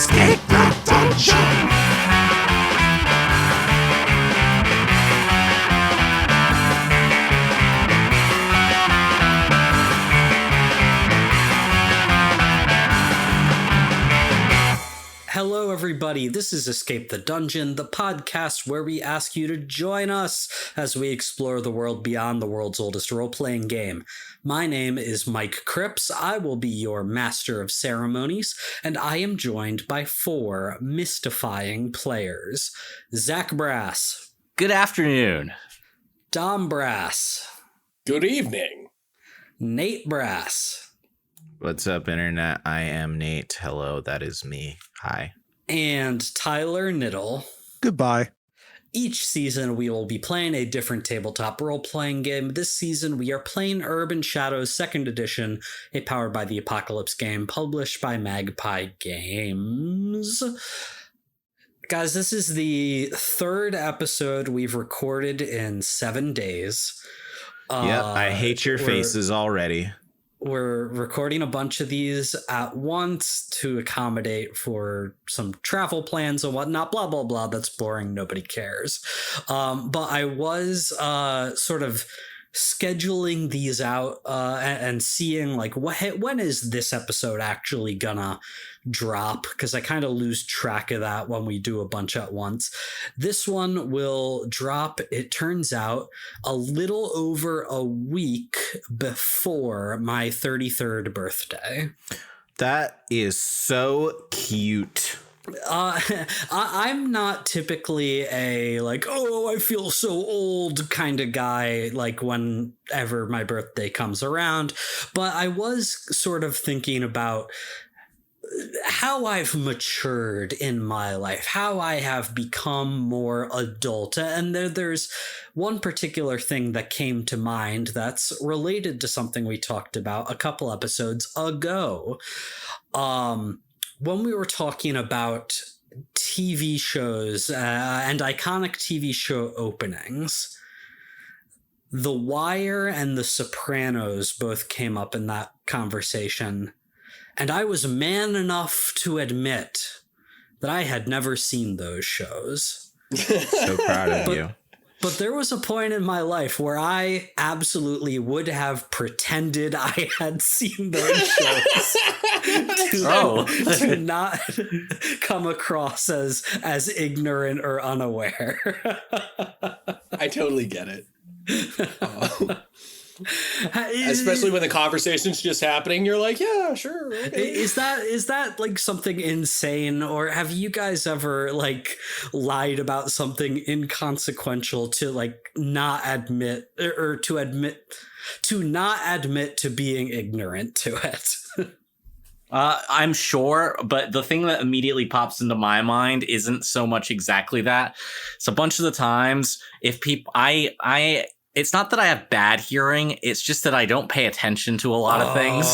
Escape the dungeon! Hello, everybody. This is Escape the Dungeon, the podcast where we ask you to join us as we explore the world beyond the world's oldest role-playing game. My name is Mike Cripps. I will be your master of ceremonies, and I am joined by 4 mystifying players. Zach Brass. Good afternoon. Dom Brass. Good evening. Nate Brass. What's up, Internet? I am Nate. Hello, that is me. Hi. And Tyler Knittle. Goodbye. Each season, we will be playing a different tabletop role-playing game. This season, we are playing Urban Shadows 2nd Edition, a Powered by the Apocalypse game published by Magpie Games. Guys, this is the 3rd episode we've recorded in 7 days. Yep, I hate your faces already. We're recording a bunch of these at once to accommodate for some travel plans and whatnot, blah, blah, blah. That's boring. Nobody cares. But I was sort of scheduling these out and seeing like when is this episode actually gonna drop, because I kind of lose track of that when we do a bunch at once. This one will drop, it turns out, a little over a week before my 33rd birthday. That is so cute. I'm not typically a like, oh, I feel so old kind of guy, like whenever my birthday comes around, but I was sort of thinking about how I've matured in my life, how I have become more adult. And there's one particular thing that came to mind that's related to something we talked about a couple episodes ago. When we were talking about TV shows and iconic TV show openings, The Wire and The Sopranos both came up in that conversation. And I was man enough to admit that I had never seen those shows. So proud of you. But there was a point in my life where I absolutely would have pretended I had seen those shows to not come across as ignorant or unaware. I totally get it. Especially when the conversation's just happening, you're like, yeah, sure. Okay. Is that like something insane, or have you guys ever like lied about something inconsequential to like not admit or to not admit to being ignorant to it? I'm sure, but the thing that immediately pops into my mind isn't so much exactly that. So a bunch of the times, if people, it's not that I have bad hearing. It's just that I don't pay attention to a lot of things,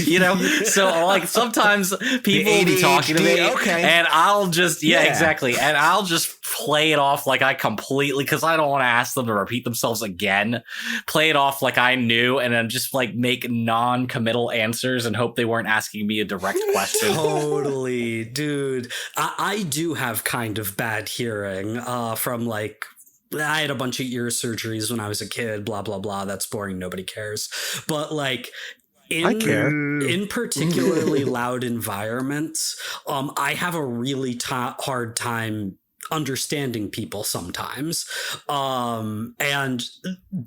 you know? So like sometimes people will be talking to me and I'll just, exactly. And I'll just play it off like I completely, cause I don't want to ask them to repeat themselves again, play it off like I knew, and then just like make non-committal answers and hope they weren't asking me a direct question. Totally, dude. I do have kind of bad hearing from like, I had a bunch of ear surgeries when I was a kid, blah, blah, blah. That's boring. Nobody cares. But like in particularly loud environments, I have a really hard time understanding people sometimes. And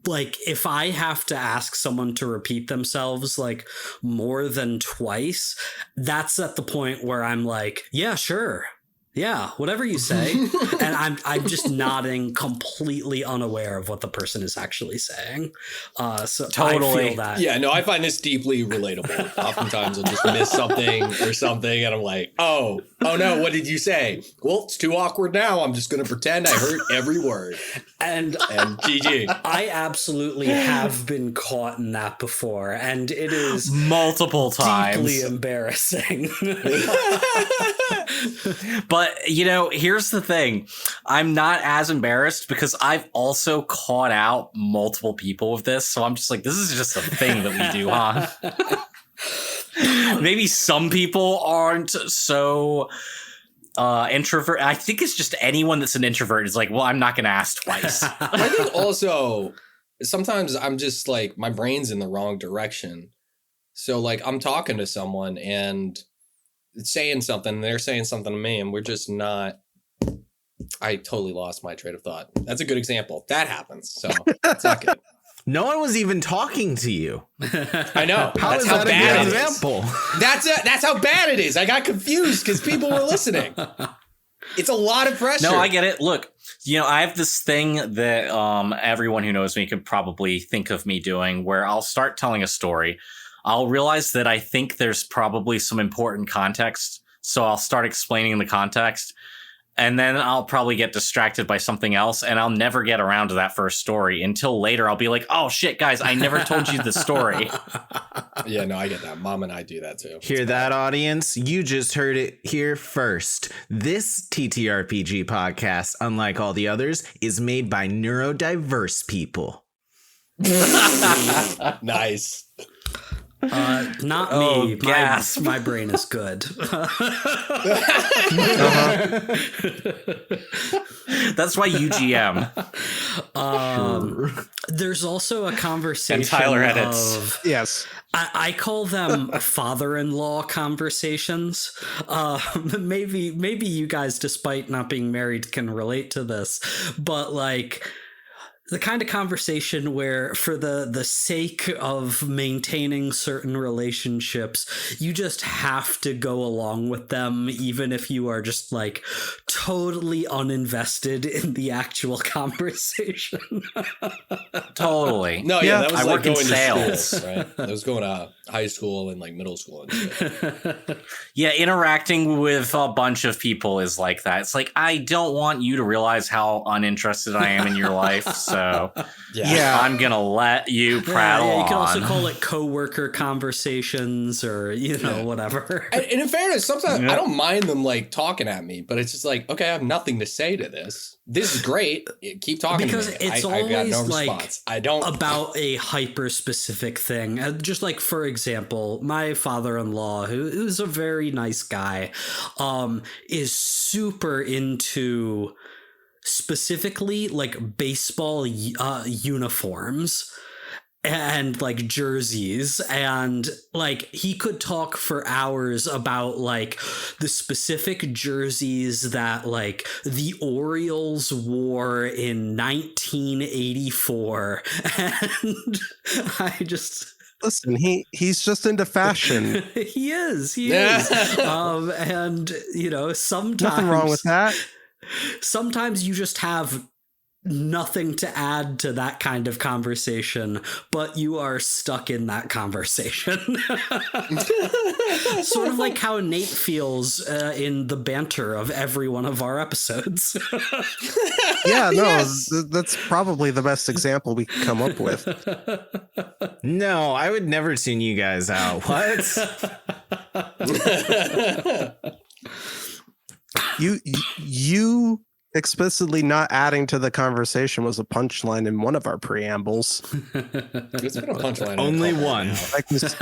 like if I have to ask someone to repeat themselves like more than twice, that's at the point where I'm like, yeah, sure. Yeah, whatever you say. And I'm just nodding, completely unaware of what the person is actually saying. So totally. I feel that. Yeah, no, I find this deeply relatable. Oftentimes I'll just miss something or something and I'm like, oh no, what did you say? Well, it's too awkward now. I'm just going to pretend I heard every word. And GG. I absolutely have been caught in that before, and it is multiple times deeply embarrassing. But, you know, here's the thing. I'm not as embarrassed because I've also caught out multiple people with this. So I'm just like, this is just a thing that we do, huh? maybe some people aren't so introvert. I think it's just anyone that's an introvert is like, well, I'm not going to ask twice. I think also sometimes I'm just like, my brain's in the wrong direction. So like I'm talking to someone and saying something, and they're saying something to me, and we're just not. I totally lost my train of thought. That's a good example. That happens. So it's not good. No one was even talking to you. I know. How That's is how that a bad good it is. example? That's how bad it is. I got confused because people were listening. It's a lot of pressure. No, I get it. Look, I have this thing that everyone who knows me could probably think of me doing, where I'll start telling a story. I'll realize that I think there's probably some important context, so I'll start explaining the context. And then I'll probably get distracted by something else, and I'll never get around to that first story until later. I'll be like, oh, shit, guys, I never told you the story. Yeah, no, I get that. Mom and I do that, too. Hear that, audience? You just heard it here first. This TTRPG podcast, unlike all the others, is made by neurodiverse people. Nice. Not Oh, me. gasp. My brain is good. That's why UGM. There's also a conversation And Tyler edits. of Yes. I call them father-in-law conversations. Maybe you guys, despite not being married, can relate to this, but like the kind of conversation where, for the sake of maintaining certain relationships, you just have to go along with them, even if you are just like totally uninvested in the actual conversation. Totally. No, Yeah, that was I like work in going to sales. school, right? That was going to high school and like middle school and shit. Yeah, interacting with a bunch of people is like that. It's like, I don't want you to realize how uninterested I am in your life, so Yeah. I'm gonna let you prattle you can also on. call it coworker conversations, or whatever. And in fairness, sometimes Yeah. I don't mind them like talking at me, but it's just like, okay, I have nothing to say to this. This is great. Keep talking Because to me. it's I got no always, like, response. I don't. About a hyper specific thing. Just like, for example, my father-in-law, who's a very nice guy, is super into specifically like baseball uniforms and like jerseys, and like he could talk for hours about like the specific jerseys that like the Orioles wore in 1984, and I just Listen, he's just into fashion. he is and sometimes Nothing wrong with that. sometimes you just have nothing to add to that kind of conversation, but you are stuck in that conversation. Sort of like how Nate feels in the banter of every one of our episodes. Yeah, no, Yes. that's probably the best example we could come up with. No, I would never tune you guys out. What? You explicitly not adding to the conversation was a punchline in one of our preambles. It's been a punchline. in a Only couple one. now. Like this,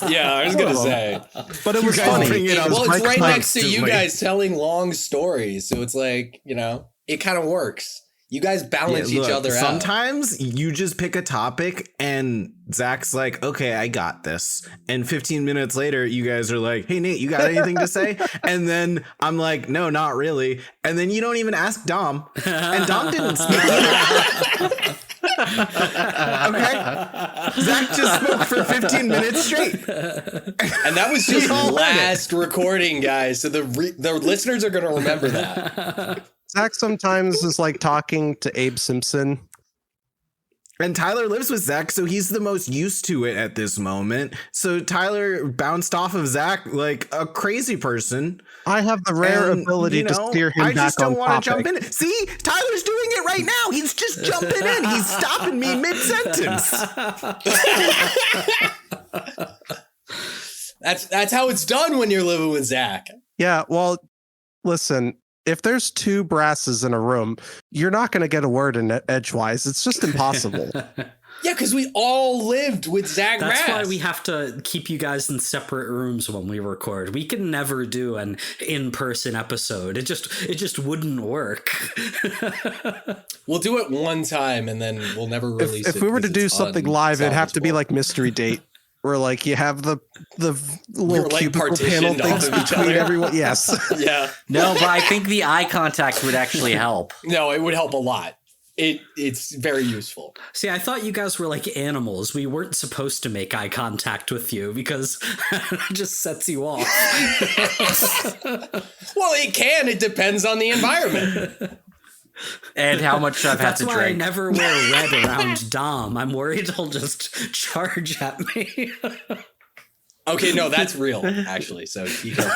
Yeah, I was gonna say. but it was guys funny. bring it up. Well, it's Mike right next to you constantly. guys telling long stories, so it's like it kind of works. You guys balance Yeah, each look, other out. sometimes you just pick a topic and Zach's like, okay, I got this. And 15 minutes later, you guys are like, hey, Nate, you got anything to say? And then I'm like, no, not really. And then you don't even ask Dom. And Dom didn't speak either. Okay. Zach just spoke for 15 minutes straight. And that was just We all heard last recording, guys. So the listeners are going to remember that. Zach sometimes is like talking to Abe Simpson. And Tyler lives with Zach, so he's the most used to it at this moment. So Tyler bounced off of Zach like a crazy person. I have the rare And, ability to steer him I back just don't on want to topic. jump in. See, Tyler's doing it right now. He's just jumping in. He's stopping me mid-sentence. That's how it's done when you're living with Zach. Yeah, well, listen, if there's two brasses in a room, you're not going to get a word in edgewise. It's just impossible. Yeah, because we all lived with Zach That's Rass. why we have to keep you guys in separate rooms when we record. We can never do an in-person episode. It just wouldn't work. We'll do it one time and then we'll never release it. If we were to because do it's something live, it'd have to be unsalvageable. like Mystery Date, where like you have the little like, cubicle panel partitioned off things of each between other. everyone. Yes. Yeah. No, but I think the eye contact would actually help. No, it would help a lot. It's very useful. See, I thought you guys were like animals. We weren't supposed to make eye contact with you because it just sets you off. Well, it can. It depends on the environment. And how much I've had That's to why drink. I never wear red around Dom. I'm worried he'll just charge at me. Okay, no, that's real, actually. So you go.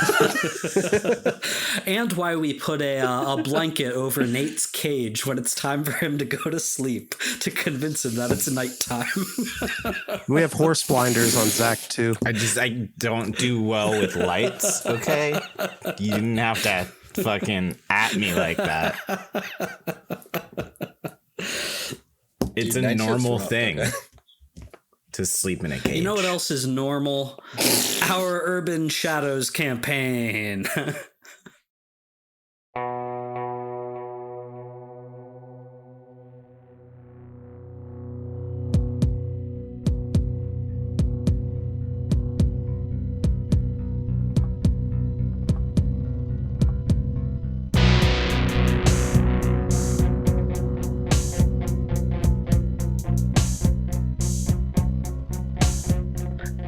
And why we put a blanket over Nate's cage when it's time for him to go to sleep to convince him that it's nighttime. We have horse blinders on Zach too. I don't do well with lights. Okay, you didn't have to fucking at me like that. It's Dude, a night shifts normal rough, thing okay. to sleep in a cage. You know what else is normal? Our Urban Shadows campaign.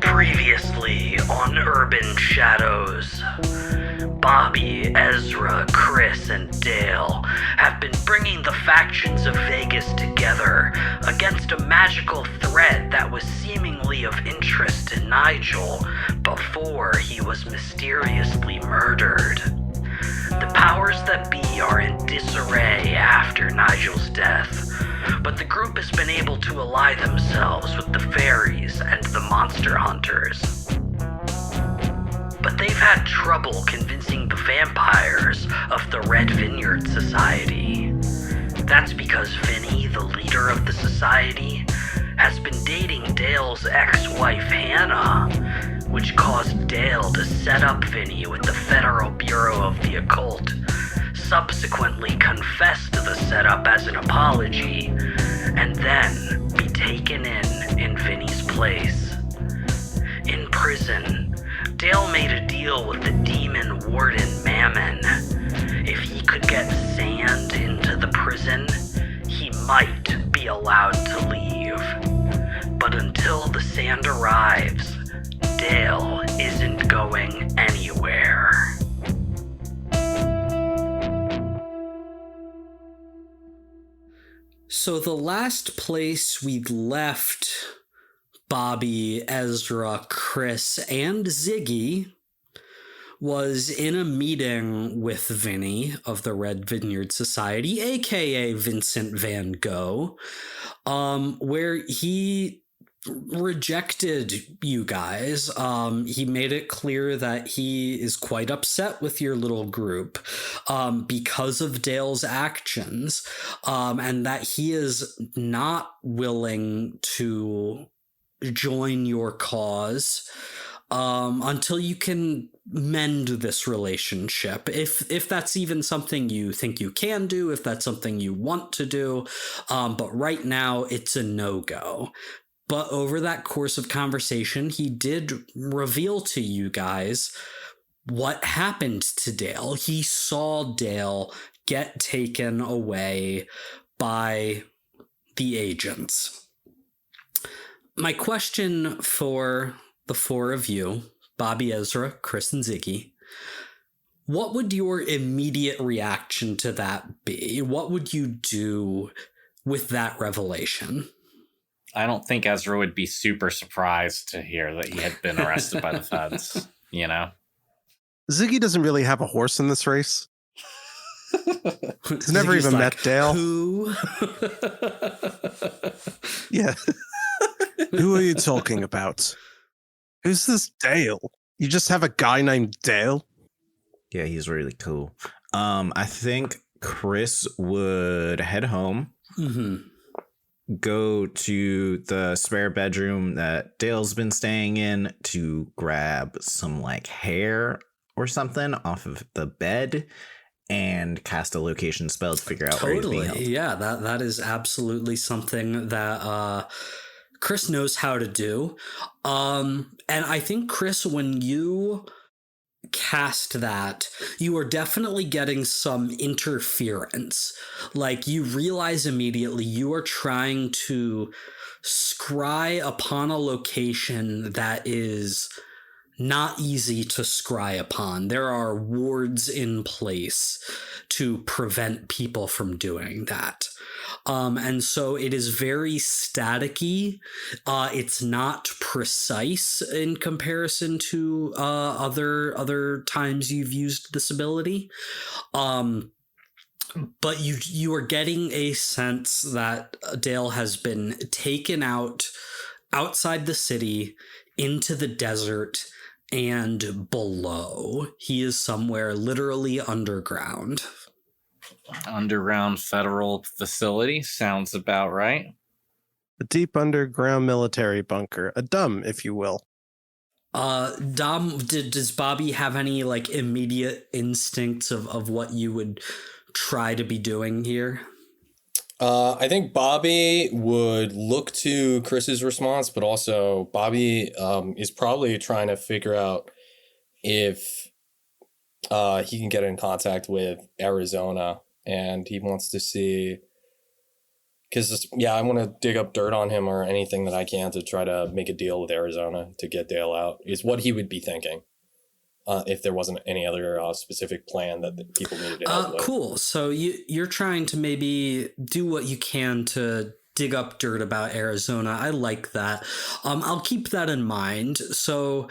Previously on Urban Shadows, Bobby, Ezra, Chris, and Dale have been bringing the factions of Vegas together against a magical threat that was seemingly of interest to Nigel before he was mysteriously murdered. The powers that be are in disarray after Nigel's death, but the group has been able to ally themselves with the fairies and the monster hunters. But they've had trouble convincing the vampires of the Red Vineyard Society. That's because Vinny, the leader of the society, has been dating Dale's ex-wife Hannah, which caused Dale to set up Vinny with the Federal Bureau of the Occult, subsequently confess to the setup as an apology, and then be taken in Vinny's place. In prison, Dale made a deal with the demon warden Mammon. If he could get sand into the prison, he might be allowed to leave. But until the sand arrives, Dale isn't going anywhere. So the last place we'd left Bobby, Ezra, Chris, and Ziggy was in a meeting with Vinny of the Red Vineyard Society, aka Vincent Van Gogh, where he rejected you guys. He made it clear that he is quite upset with your little group because of Dale's actions, and that he is not willing to join your cause until you can mend this relationship, if that's even something you think you can do, if that's something you want to do, but right now it's a no-go. But over that course of conversation, he did reveal to you guys what happened to Dale. He saw Dale get taken away by the agents. My question for the four of you, Bobby, Ezra, Chris, and Ziggy, what would your immediate reaction to that be? What would you do with that revelation? I don't think Ezra would be super surprised to hear that he had been arrested by the feds, you know? Ziggy doesn't really have a horse in this race. He's never Ziggy's even like, met Dale. Who? Yeah. Who are you talking about? Who's this Dale? You just have a guy named Dale? Yeah, he's really cool. I think Chris would head home. Mm-hmm. go to the spare bedroom that Dale's been staying in to grab some like hair or something off of the bed and cast a location spell to figure out where he's being held. Yeah, that is absolutely something that Chris knows how to do. And I think, Chris, when you cast that, you are definitely getting some interference. Like, you realize immediately you are trying to scry upon a location that is not easy to scry upon. There are wards in place to prevent people from doing that. And so it is very staticky. It's not precise in comparison to other times you've used this ability. But you are getting a sense that Dale has been taken outside the city into the desert and below. He is somewhere literally underground. Underground federal facility sounds about right. A deep underground military bunker. A dumb, if you will. Dom, does Bobby have any like immediate instincts of what you would try to be doing here? I think Bobby would look to Chris's response, but also Bobby is probably trying to figure out if he can get in contact with Arizona, and he wants to see, because I want to dig up dirt on him or anything that I can to try to make a deal with Arizona to get Dale out, is what he would be thinking. If there wasn't any other specific plan that the people needed to help with. Cool. So you're trying to maybe do what you can to dig up dirt about Arizona. I like that. I'll keep that in mind. So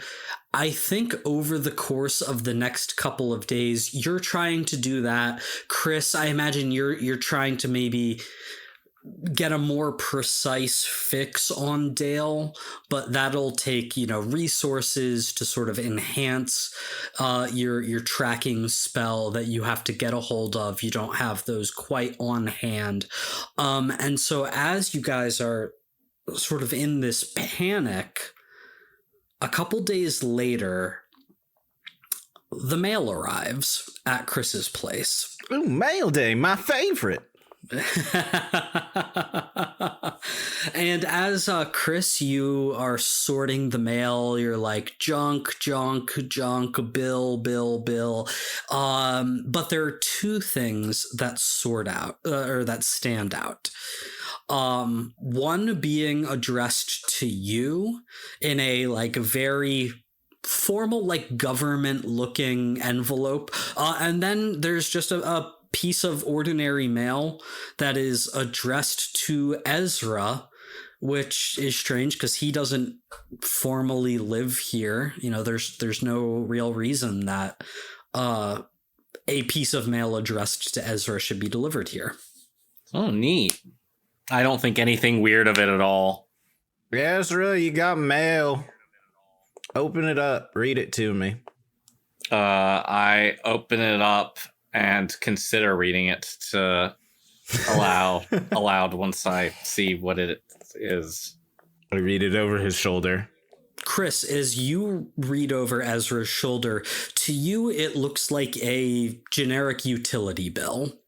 I think over the course of the next couple of days, you're trying to do that. Chris, I imagine you're trying to maybe get a more precise fix on Dale, but that'll take, resources to sort of enhance your tracking spell that you have to get a hold of. You don't have those quite on hand. And so as you guys are sort of in this panic, a couple days later, the mail arrives at Chris's place. Ooh, mail day, my favorite. And as Chris, you are sorting the mail, you're like junk, bill. But there are two things that sort out or that stand out. One being addressed to you in a like very formal, like government looking envelope. And then there's just a piece of ordinary mail that is addressed to Ezra, which is strange because he doesn't formally live here. There's no real reason that a piece of mail addressed to Ezra should be delivered here. Oh, neat. I don't think anything weird of it at all. Ezra, you got mail. Open it up. Read it to me. I open it up and consider reading it to aloud once I see what it is. I read it over his shoulder. Chris, as you read over Ezra's shoulder, to you it looks like a generic utility bill.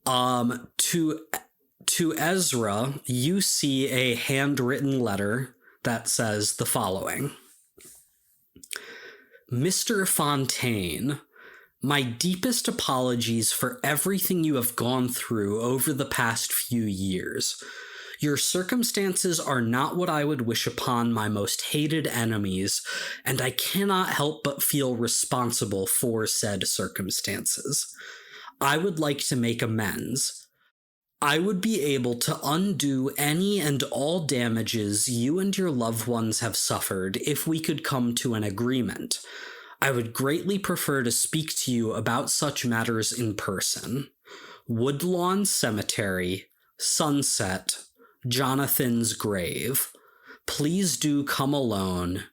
To Ezra, you see a handwritten letter that says the following. Mr. Fontaine, my deepest apologies for everything you have gone through over the past few years. Your circumstances are not what I would wish upon my most hated enemies, and I cannot help but feel responsible for said circumstances. I would like to make amends. I would be able to undo any and all damages you and your loved ones have suffered if we could come to an agreement. I would greatly prefer to speak to you about such matters in person. Woodlawn Cemetery, Sunset, Jonathan's Grave. Please do come alone.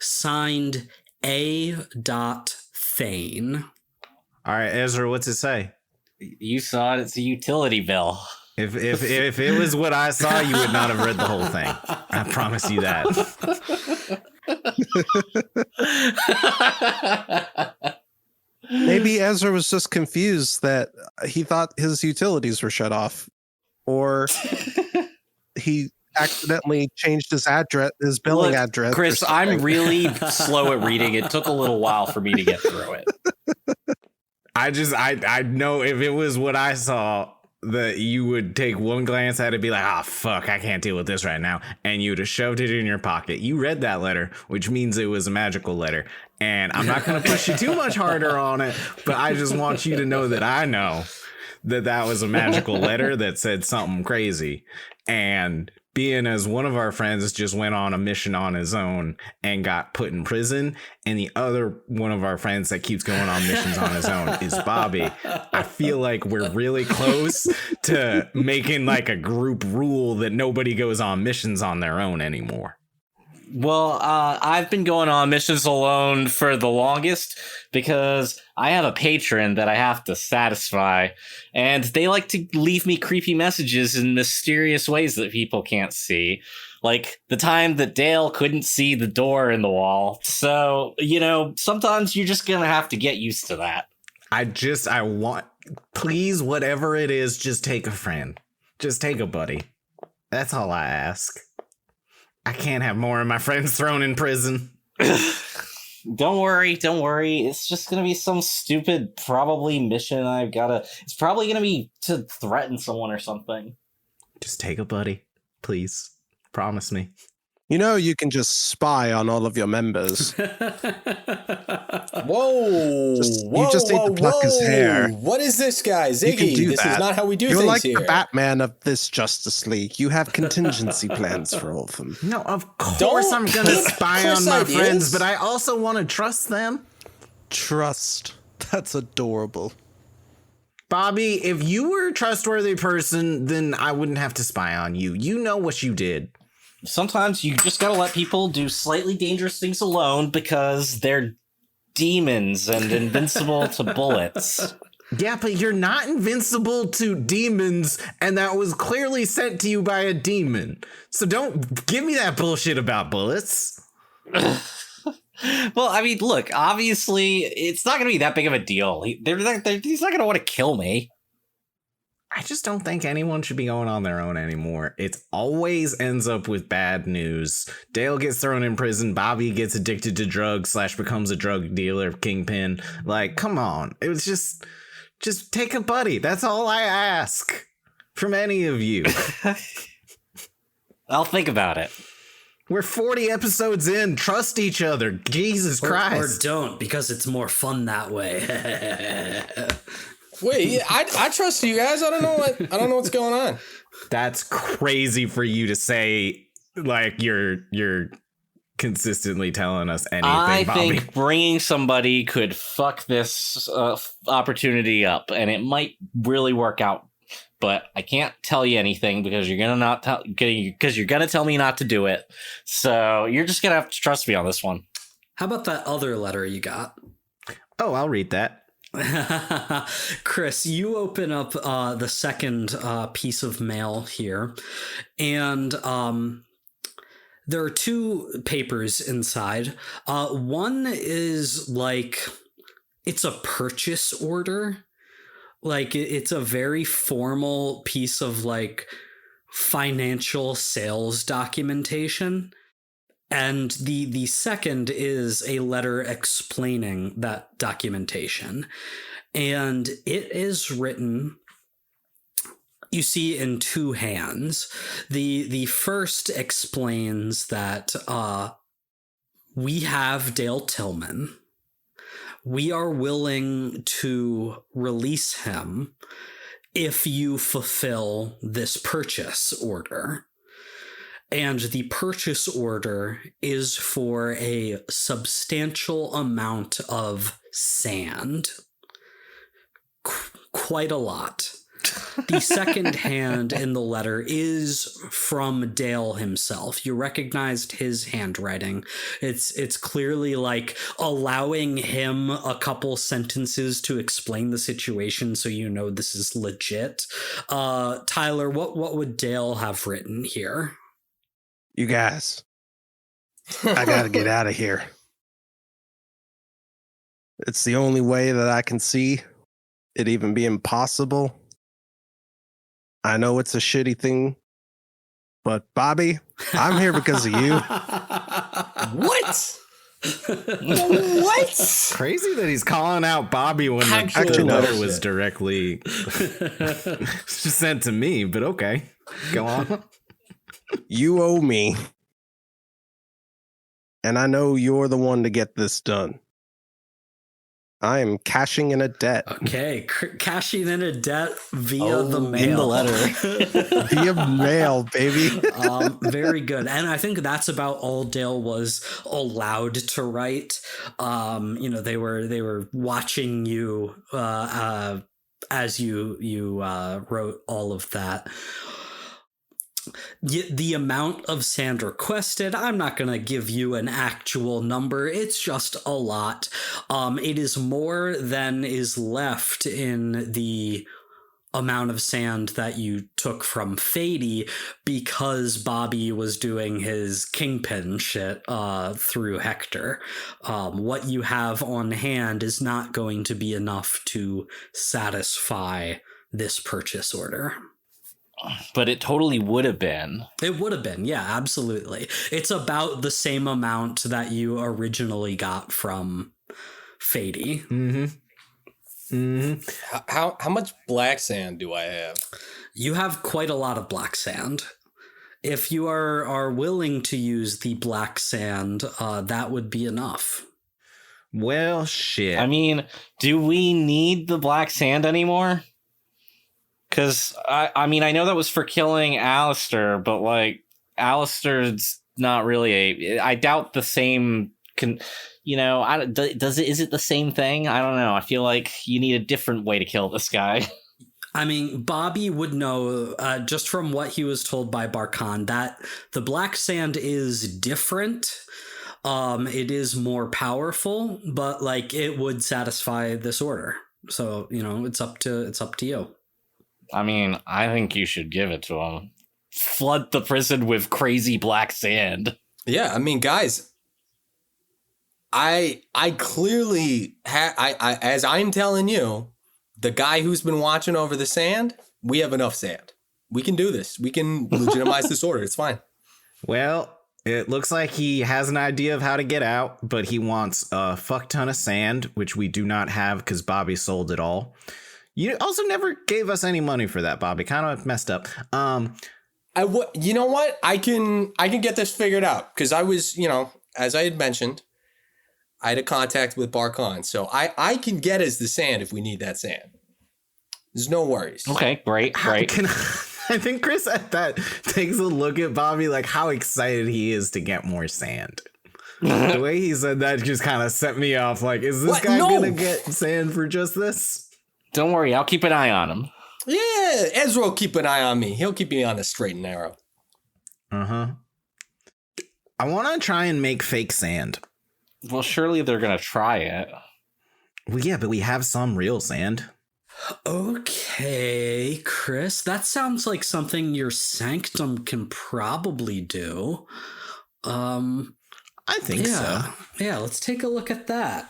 Signed, A. Thane. All right, Ezra, what's it say? You saw it. It's a utility bill. If it was what I saw, you would not have read the whole thing. I promise you that. Maybe Ezra was just confused that he thought his utilities were shut off, or he accidentally changed his billing address. Chris, I'm really slow at reading. It took a little while for me to get through it. I know if it was what I saw, that you would take one glance at it and be like, ah, fuck, I can't deal with this right now. And you'd have shoved it in your pocket. You read that letter, which means it was a magical letter. And I'm not going to push you too much harder on it, but I just want you to know that I know that was a magical letter that said something crazy. And being as one of our friends just went on a mission on his own and got put in prison, and the other one of our friends that keeps going on missions on his own is Bobby, I feel like we're really close to making like a group rule that nobody goes on missions on their own anymore. Well, I've been going on missions alone for the longest because I have a patron that I have to satisfy, and they like to leave me creepy messages in mysterious ways that people can't see. Like the time that Dale couldn't see the door in the wall. So, sometimes you're just going to have to get used to that. I want, please, whatever it is, just take a friend. Just take a buddy. That's all I ask. I can't have more of my friends thrown in prison. Don't worry. It's just going to be some stupid, probably mission it's probably going to be to threaten someone or something. Just take a buddy, please. Promise me. You can just spy on all of your members. Whoa! You just need to pluck his hair. What is this guy, You can Ziggy? do This that. is not how we do You're things like here. the Batman of this Justice League. You have contingency plans for all of them. No, of course I'm going to spy on my friends, but I also want to trust them. Trust. That's adorable. Bobby, if you were a trustworthy person, then I wouldn't have to spy on you. You know what you did. Sometimes you just gotta let people do slightly dangerous things alone because they're demons and invincible to bullets. Yeah, but you're not invincible to demons, and that was clearly sent to you by a demon. So don't give me that bullshit about bullets. Well, I mean, look, obviously, it's not gonna be that big of a deal. He's not gonna want to kill me. I just don't think anyone should be going on their own anymore. It always ends up with bad news. Dale gets thrown in prison. Bobby gets addicted to drugs / becomes a drug dealer, kingpin. Like, come on. It was just take a buddy. That's all I ask from any of you. I'll think about it. We're 40 episodes in. Trust each other. Jesus Christ. Or don't, because it's more fun that way. Wait, I trust you guys. I don't know what's going on. That's crazy for you to say. Like you're consistently telling us anything. I Bobby. think bringing somebody could fuck this opportunity up, and it might really work out. But I can't tell you anything because you're gonna tell me not to do it. So you're just gonna have to trust me on this one. How about that other letter you got? Oh, I'll read that. Chris, you open up the second piece of mail here, and there are two papers inside. One is like it's a purchase order. Like it's a very formal piece of like financial sales documentation. And the second is a letter explaining that documentation. And it is written, you see, in two hands. The first explains that we have Dale Tillman. We are willing to release him if you fulfill this purchase order. And the purchase order is for a substantial amount of sand. Quite a lot. The second hand in the letter is from Dale himself. You recognized his handwriting. It's clearly like allowing him a couple sentences to explain the situation so you know this is legit. Tyler, what would Dale have written here? You guys, I gotta get out of here. It's the only way that I can see it even being possible. I know it's a shitty thing, but Bobby, I'm here because of you. What? What? Crazy that he's calling out Bobby when Actually, the no letter was shit. directly sent to me, but okay. Go on. You owe me. And I know you're the one to get this done. I am cashing in a debt. Okay, cashing in a debt via the mail. in the letter. Via mail, baby. Very good. And I think that's about all Dale was allowed to write. They were watching you as you wrote all of that. The amount of sand requested, I'm not going to give you an actual number. It's just a lot. It is more than is left in the amount of sand that you took from Fady because Bobby was doing his kingpin shit through Hector. What you have on hand is not going to be enough to satisfy this purchase order. But it totally would have been. It would have been, yeah, absolutely. It's about the same amount that you originally got from Fady. Mm-hmm. Mm-hmm. How much black sand do I have? You have quite a lot of black sand. If you are willing to use the black sand, that would be enough. Well, shit. I mean, do we need the black sand anymore? Because, I mean, I know that was for killing Alistair, but, like, Alistair's not really I doubt the same, is it the same thing? I don't know. I feel like you need a different way to kill this guy. I mean, Bobby would know, just from what he was told by Barkhan, that the black sand is different. It is more powerful, but, like, it would satisfy this order. So, it's up to you. I mean, I think you should give it to him. Flood the prison with crazy black sand. Yeah, I mean, guys, I clearly as I'm telling you, the guy who's been watching over the sand, we have enough sand. We can do this. We can legitimize this order. It's fine. Well, it looks like he has an idea of how to get out, but he wants a fuck ton of sand, which we do not have because Bobby sold it all. You also never gave us any money for that, Bobby. Kind of messed up. You know what? I can get this figured out because I was, as I had mentioned, I had a contact with Barkhan, so I can get us the sand if we need that sand. There's no worries. Okay, great. I think Chris at that takes a look at Bobby like how excited he is to get more sand. The way he said that just kind of set me off. Like, is this guy gonna get sand for just this? Don't worry, I'll keep an eye on him. Yeah, Ezra will keep an eye on me. He'll keep me on the straight and narrow. Uh-huh. I want to try and make fake sand. Well, surely they're going to try it. Well, yeah, but we have some real sand. Okay, Chris, that sounds like something your sanctum can probably do. I think so. Yeah, let's take a look at that.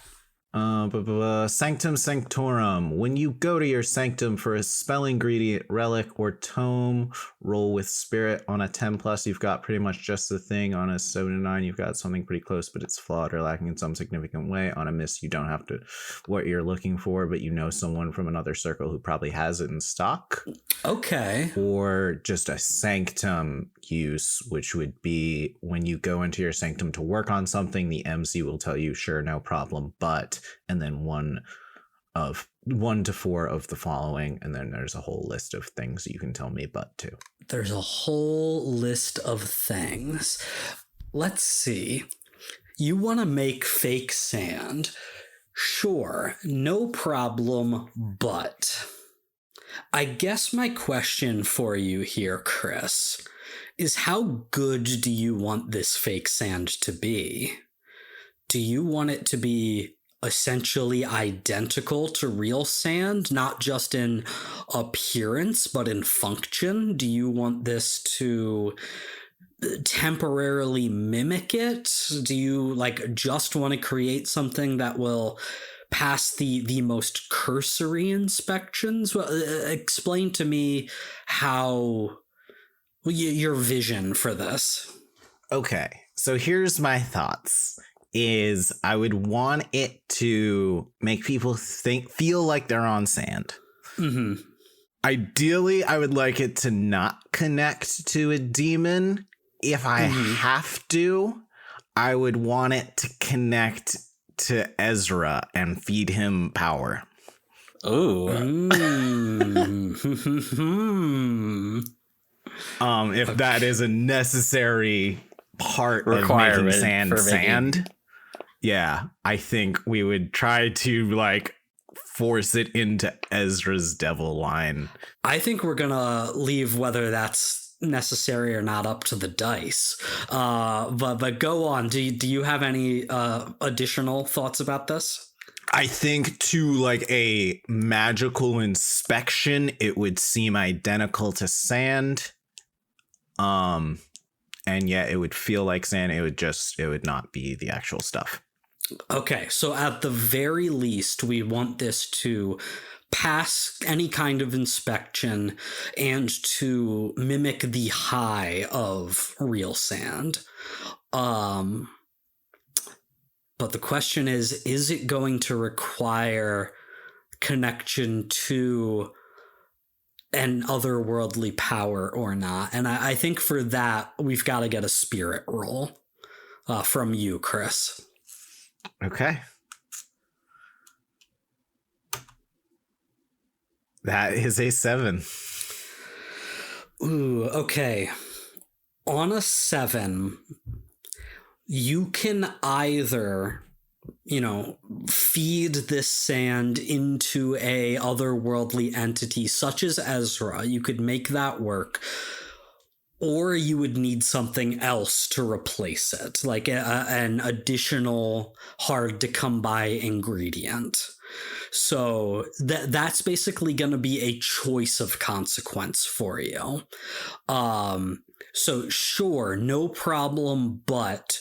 Sanctum Sanctorum. When you go to your sanctum for a spell ingredient, relic, or tome, roll with spirit. On a 10+, you've got pretty much just the thing. On a 7-9, you've got something pretty close, but it's flawed or lacking in some significant way. On a miss, you don't have to what you're looking for, but you know someone from another circle who probably has it in stock. Okay. Or just a sanctum use, which would be when you go into your sanctum to work on something, the MC will tell you, sure, no problem, but, and then 1 to 4 of the following, and then there's a whole list of things you can tell me but to. There's a whole list of things. Let's see. You want to make fake sand. Sure, no problem, but I guess my question for you here, Chris, is how good do you want this fake sand to be? Do you want it to be essentially identical to real sand, not just in appearance, but in function? Do you want this to temporarily mimic it? Do you just want to create something that will pass the most cursory inspections? Well, explain to me how your vision for this. Okay, so here's my thoughts. Is I would want it to make people feel like they're on sand. Mm-hmm. Ideally, I would like it to not connect to a demon. If I have to, I would want it to connect to Ezra and feed him power. Ooh. If that is a necessary part of making sand. Yeah, I think we would try to force it into Ezra's devil line. I think we're gonna leave whether that's necessary or not up to the dice. But go on. Do you have any additional thoughts about this? I think to a magical inspection, it would seem identical to sand. And yet it would feel like sand. It would not be the actual stuff. Okay, so at the very least, we want this to pass any kind of inspection and to mimic the high of real sand. But the question is it going to require connection to an otherworldly power or not? And I think for that, we've got to get a spirit roll from you, Chris. Okay. That is a 7. Ooh, okay. On a 7, you can either, feed this sand into a otherworldly entity such as Ezra. You could make that work. Or you would need something else to replace it, like an additional hard-to-come-by ingredient. So that's basically going to be a choice of consequence for you. So sure, no problem, but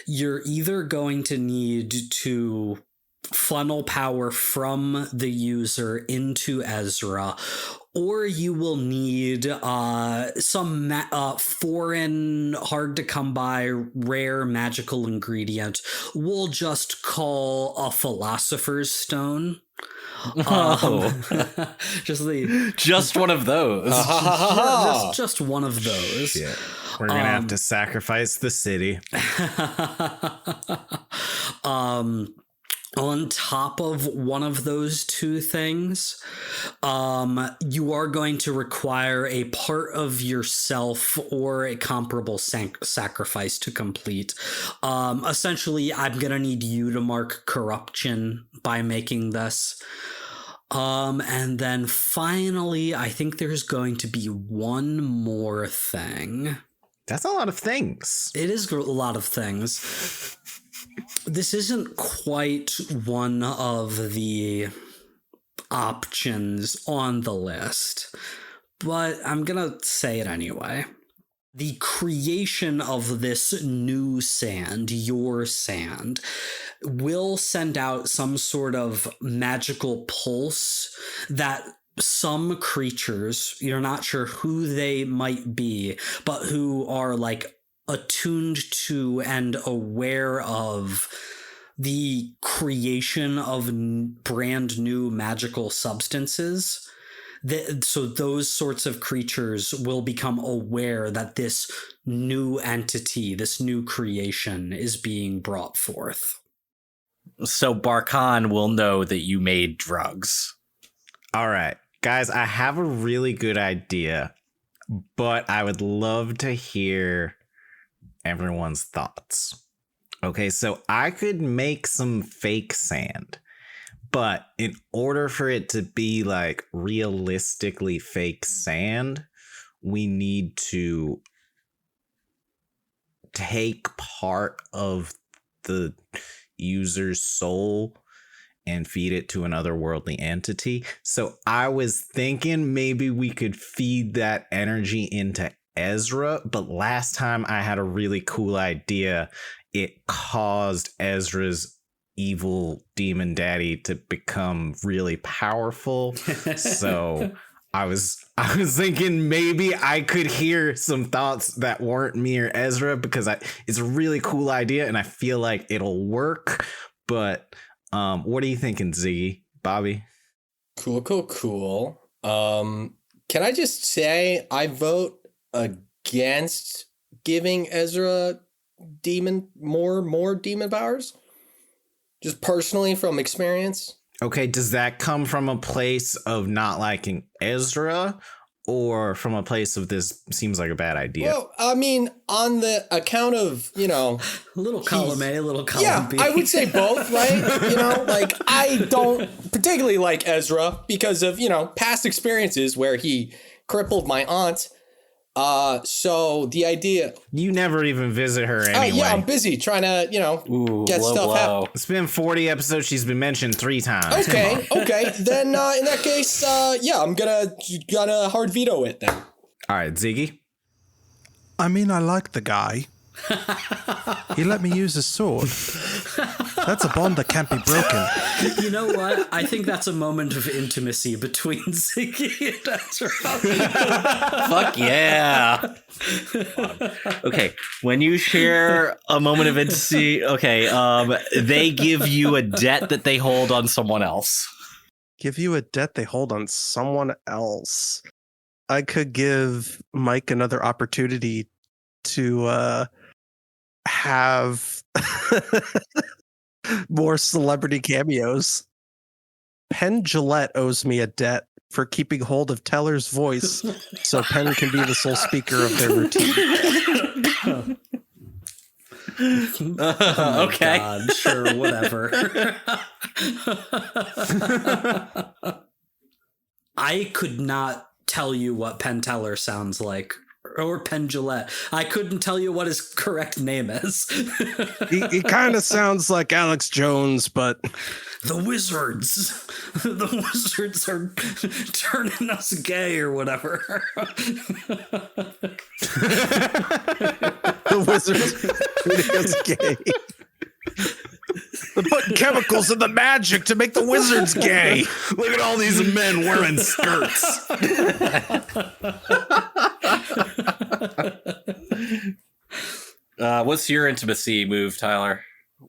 you're either going to need to funnel power from the user into Ezra, or you will need some foreign, hard-to-come-by, rare magical ingredient we'll just call a philosopher's stone. Just one of those. just one of those. Shit. We're gonna have to sacrifice the city. On top of one of those two things, you are going to require a part of yourself or a comparable sacrifice to complete. Essentially, I'm going to need you to mark corruption by making this. And then finally, I think there's going to be one more thing. That's a lot of things. It is a lot of things. This isn't quite one of the options on the list, but I'm gonna say it anyway. The creation of this new sand, your sand, will send out some sort of magical pulse that some creatures, you're not sure who they might be, but who are attuned to and aware of the creation of brand new magical substances. So those sorts of creatures will become aware that this new entity, this new creation is being brought forth. So Barkhan will know that you made drugs. All right, guys, I have a really good idea, but I would love to hear everyone's thoughts. Okay, so I could make some fake sand, But in order for it to be like realistically fake sand, we need to take part of the user's soul and feed it to an otherworldly entity. So I was thinking maybe we could feed that energy into Ezra, but last time I had a really cool idea. It caused Ezra's evil demon daddy to become really powerful. So I was thinking maybe I could hear some thoughts that weren't me or Ezra, because it's a really cool idea and I feel like it'll work. But what are you thinking, Ziggy? Bobby? Cool. Can I just say I vote against giving Ezra more demon powers? Just personally from experience. Okay, does that come from a place of not liking Ezra or from a place of this seems like a bad idea? Well, I mean, on the account of, little column A, little column B. I would say both, right? Like I don't particularly like Ezra because of, past experiences where he crippled my aunt. So the idea, you never even visit her anyway. Yeah, I'm busy trying to, get stuff happening. It's been 40 episodes. She's been mentioned 3 times. Okay. Then in that case, I'm gonna hard veto it then. All right, Ziggy. I mean, I like the guy. He let me use his sword. That's a bond that can't be broken. You know what? I think that's a moment of intimacy between Ziggy and Ezra. Fuck yeah. Okay, when you share a moment of intimacy, they give you a debt that they hold on someone else. Give you a debt they hold on someone else. I could give Mike another opportunity to have more celebrity cameos. Penn Jillette owes me a debt for keeping hold of Teller's voice so Penn can be the sole speaker of their routine. Okay. God, sure, whatever. I could not tell you what Penn Teller sounds like. Or Penn Jillette. I couldn't tell you what his correct name is. He kind of sounds like Alex Jones, but the wizards are turning us gay or whatever. The wizards are turning us gay. They're putting chemicals in the magic to make the wizards gay. Look at all these men wearing skirts. What's your intimacy move, Tyler?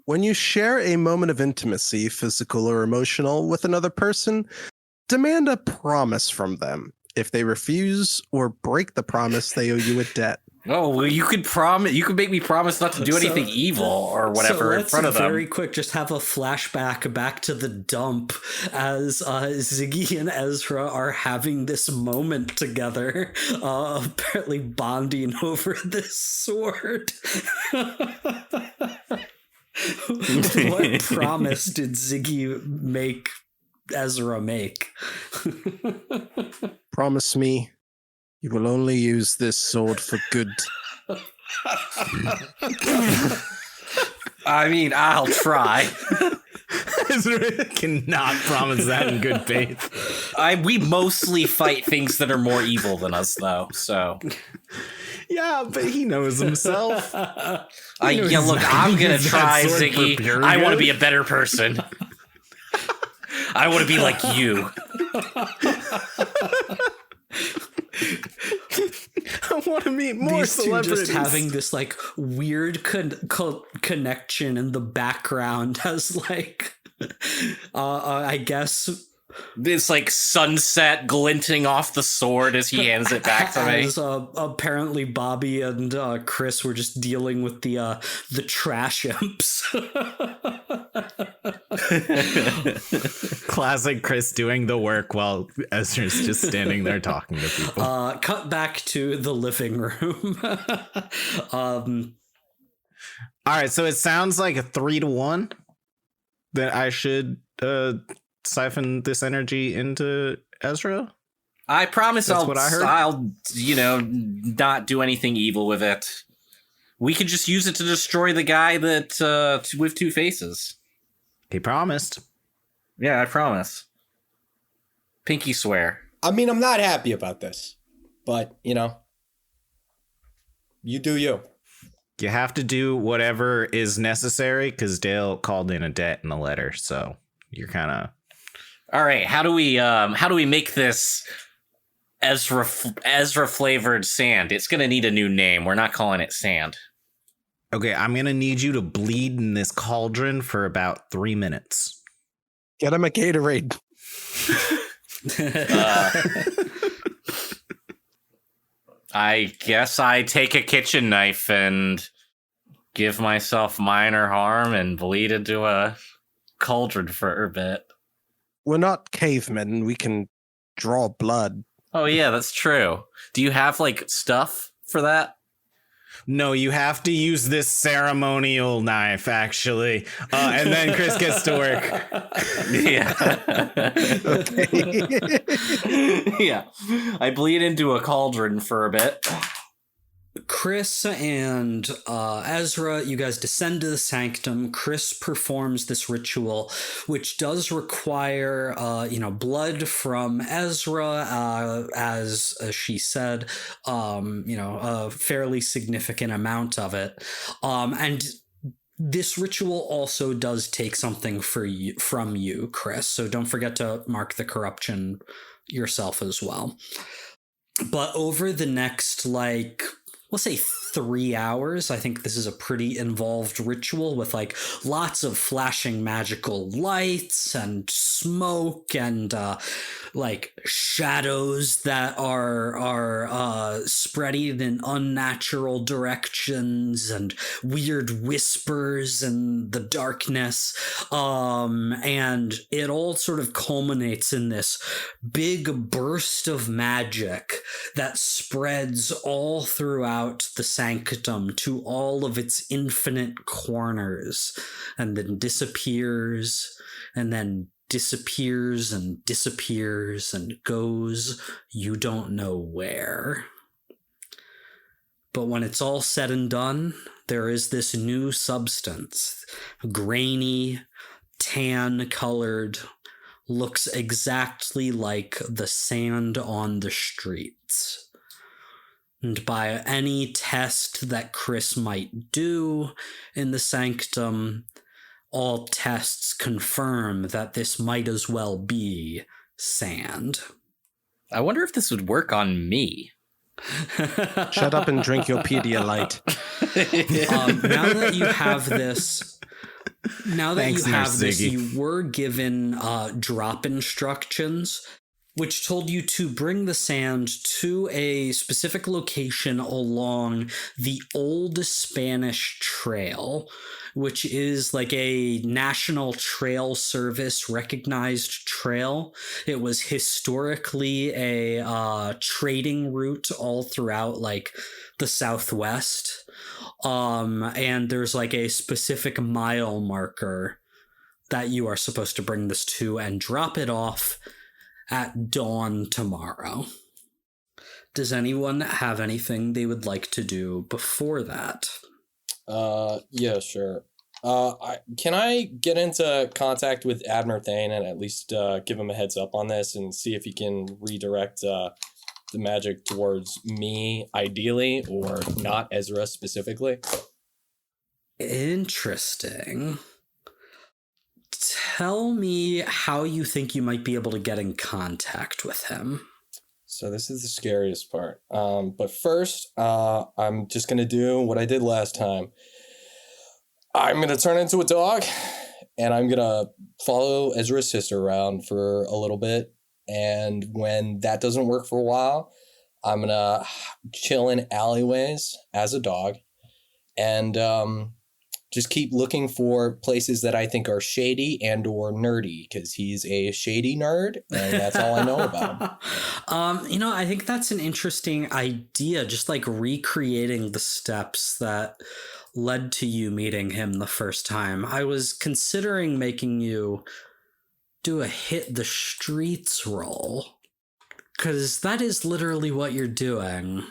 When you share a moment of intimacy, physical or emotional, with another person, demand a promise from them. If they refuse or break the promise, they owe you a debt. Oh, well, you could make me promise not to do anything evil or whatever in front of them. Very quick, just have a flashback back to the dump as Ziggy and Ezra are having this moment together, apparently bonding over this sword. What promise did Ziggy make Ezra make? Promise me you will only use this sword for good. I mean, I'll try. Ezra cannot promise that in good faith. We mostly fight things that are more evil than us, though. So, yeah, but he knows himself. Look, I'm gonna try, Ziggy. I want to be a better person. I want to be like you. I want to meet more These celebrities. two just having this like weird connection in the background as like I guess this like sunset glinting off the sword as he hands it back to me. As, apparently Bobby and Chris were just dealing with the trash imps. Classic Chris doing the work while Ezra's just standing there talking to people. Cut back to the living room. All right, so it sounds like a 3-1 that I should siphon this energy into Ezra? I promise That's what I heard. I'll, not do anything evil with it. We could just use it to destroy the guy that with two faces. He promised. Yeah, I promise. Pinky swear. I mean, I'm not happy about this, but you do you. You have to do whatever is necessary because Dale called in a debt in the letter, so you're kind of. All right, how do we make this Ezra flavored sand? It's gonna need a new name. We're not calling it sand. Okay, I'm gonna need you to bleed in this cauldron for about 3 minutes. Get him a Gatorade. I guess I take a kitchen knife and give myself minor harm and bleed into a cauldron for a bit. We're not cavemen. We can draw blood. Oh yeah, that's true. Do you have stuff for that? No, you have to use this ceremonial knife, actually. And then Chris gets to work. Yeah. Yeah. I bleed into a cauldron for a bit. Chris and Ezra, you guys descend to the sanctum. Chris performs this ritual, which does require, blood from Ezra, as she said, a fairly significant amount of it. And this ritual also does take something from you, Chris. So don't forget to mark the corruption yourself as well. But over the next, let's say 3 hours. I think this is a pretty involved ritual with lots of flashing magical lights and smoke and shadows that are spreading in unnatural directions and weird whispers in the darkness. And it all sort of culminates in this big burst of magic that spreads all throughout the sanctum to all of its infinite corners, and then disappears, and then disappears and disappears and goes you don't know where. But when it's all said and done, there is this new substance, grainy, tan-colored, looks exactly like the sand on the streets. And by any test that Chris might do in the sanctum, all tests confirm that this might as well be sand. I wonder if this would work on me. Shut up and drink your Pedialyte. Now that you have this, Ziggy. you were given drop instructions, which told you to bring the sand to a specific location along the old Spanish Trail, which is a National Trail Service recognized trail. It was historically a trading route all throughout the Southwest. And there's a specific mile marker that you are supposed to bring this to and drop it off at dawn tomorrow. Does anyone have anything they would like to do before that? Yeah, sure. Can I get into contact with Admiral Thane and at least give him a heads up on this and see if he can redirect the magic towards me, ideally, or not Ezra specifically? Interesting. Tell me how you think you might be able to get in contact with him. So this is the scariest part. But first, I'm just going to do what I did last time. I'm going to turn into a dog, and I'm going to follow Ezra's sister around for a little bit. And when that doesn't work for a while, I'm going to chill in alleyways as a dog and just keep looking for places that I think are shady and or nerdy, because he's a shady nerd, and that's all I know about him. I think that's an interesting idea, just recreating the steps that led to you meeting him the first time. I was considering making you do a hit the streets roll, because that is literally what you're doing.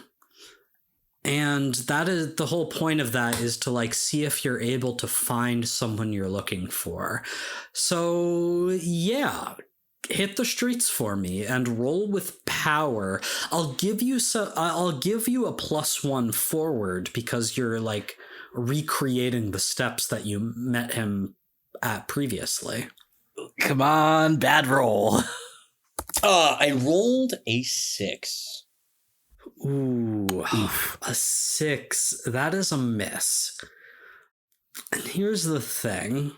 And that is the whole point of that, is to like see if you're able to find someone you're looking for. So yeah, hit the streets for me and roll with power. I'll give you a +1 forward because you're like recreating the steps that you met him at previously. Come on, bad roll. I rolled a 6. Ooh, a 6. That is a miss. And here's the thing.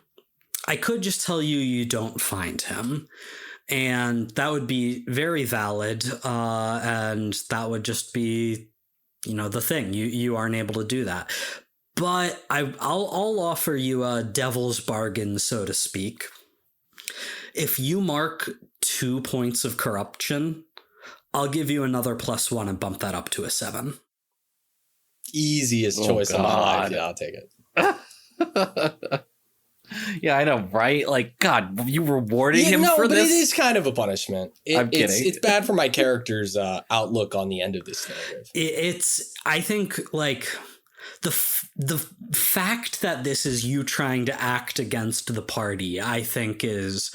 I could just tell you don't find him, and that would be very valid, and that would just be, the thing. You aren't able to do that. But I'll offer you a devil's bargain, so to speak. If you mark 2 points of corruption, I'll give you another +1 and bump that up to a 7. Easiest choice of my life. Yeah, I'll take it. Yeah, I know, right? Like, God, you rewarding him for but this? it is kind of a punishment. I'm kidding. It's bad for my character's outlook on the end of this narrative. I think, like, the fact that this is you trying to act against the party, I think is,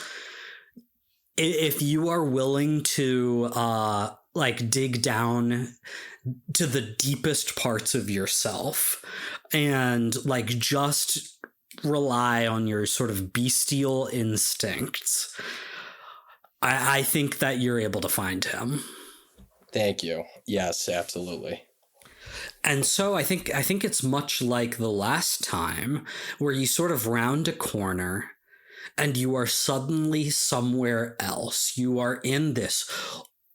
if you are willing to like dig down to the deepest parts of yourself and like just rely on your sort of bestial instincts, I think that you're able to find him. Thank you. Yes, absolutely. And so I think it's much like the last time, where you sort of round a corner and you are suddenly somewhere else. You are in this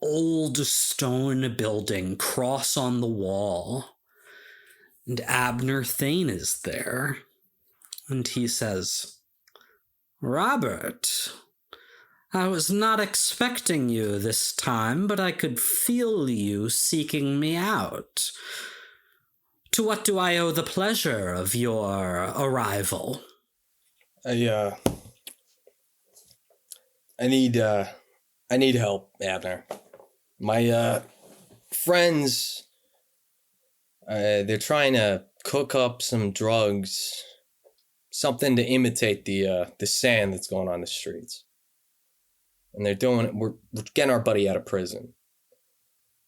old stone building, cross on the wall, and Abner Thane is there. And he says, "Robert, I was not expecting you this time, but I could feel you seeking me out. To what do I owe the pleasure of your arrival?" I need help, Abner. My friends, they're trying to cook up some drugs, something to imitate the sand that's going on the streets. And they're doing it. We're getting our buddy out of prison,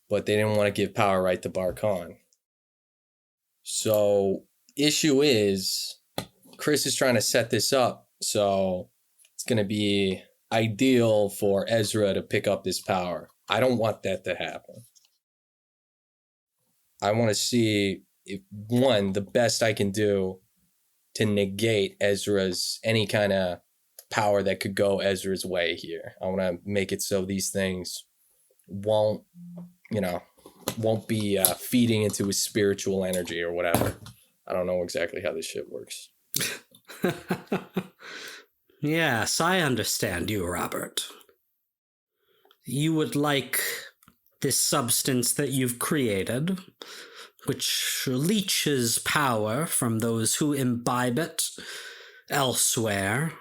but they didn't want to give power right to Bar Khan. So issue is, Chris is trying to set this up, so it's going to be ideal for Ezra to pick up this power. I don't want that to happen. I want to see if, one, the best I can do to negate Ezra's any kind of power that could go Ezra's way here. I want to make it so these things won't be feeding into his spiritual energy or whatever. I don't know exactly how this shit works. Yes, I understand you, Robert. You would like this substance that you've created, which leeches power from those who imbibe it elsewhere.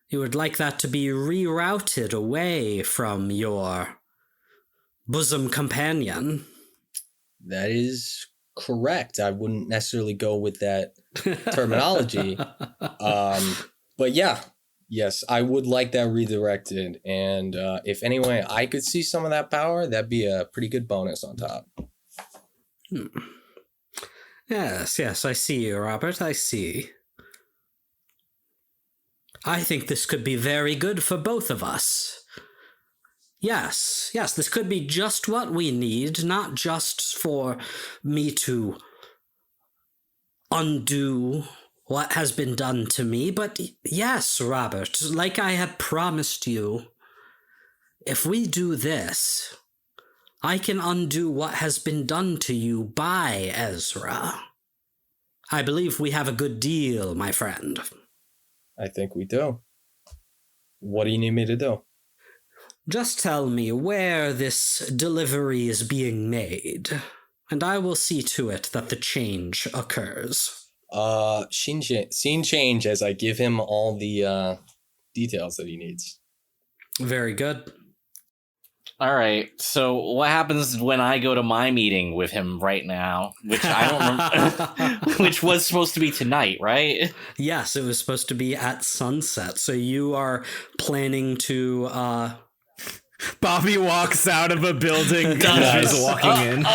You would like that to be rerouted away from your bosom companion. That is correct. I wouldn't necessarily go with that terminology. But yeah, yes, I would like that redirected. And if anyway I could see some of that power, that'd be a pretty good bonus on top. Yes, I see you, Robert. I see. I think this could be very good for both of us. Yes, this could be just what we need, not just for me to undo what has been done to me, but yes, Robert, like I had promised you, if we do this, I can undo what has been done to you by Ezra. I believe we have a good deal, my friend. I think we do. What do you need me to do? Just tell me where this delivery is being made, and I will see to it that the change occurs. Scene change as I give him all the details that he needs. Very good. All right. So what happens when I go to my meeting with him right now, which I don't remember, which was supposed to be tonight, right? Yes, it was supposed to be at sunset. So you are planning to Bobby walks out of a building. Ezra's walking in.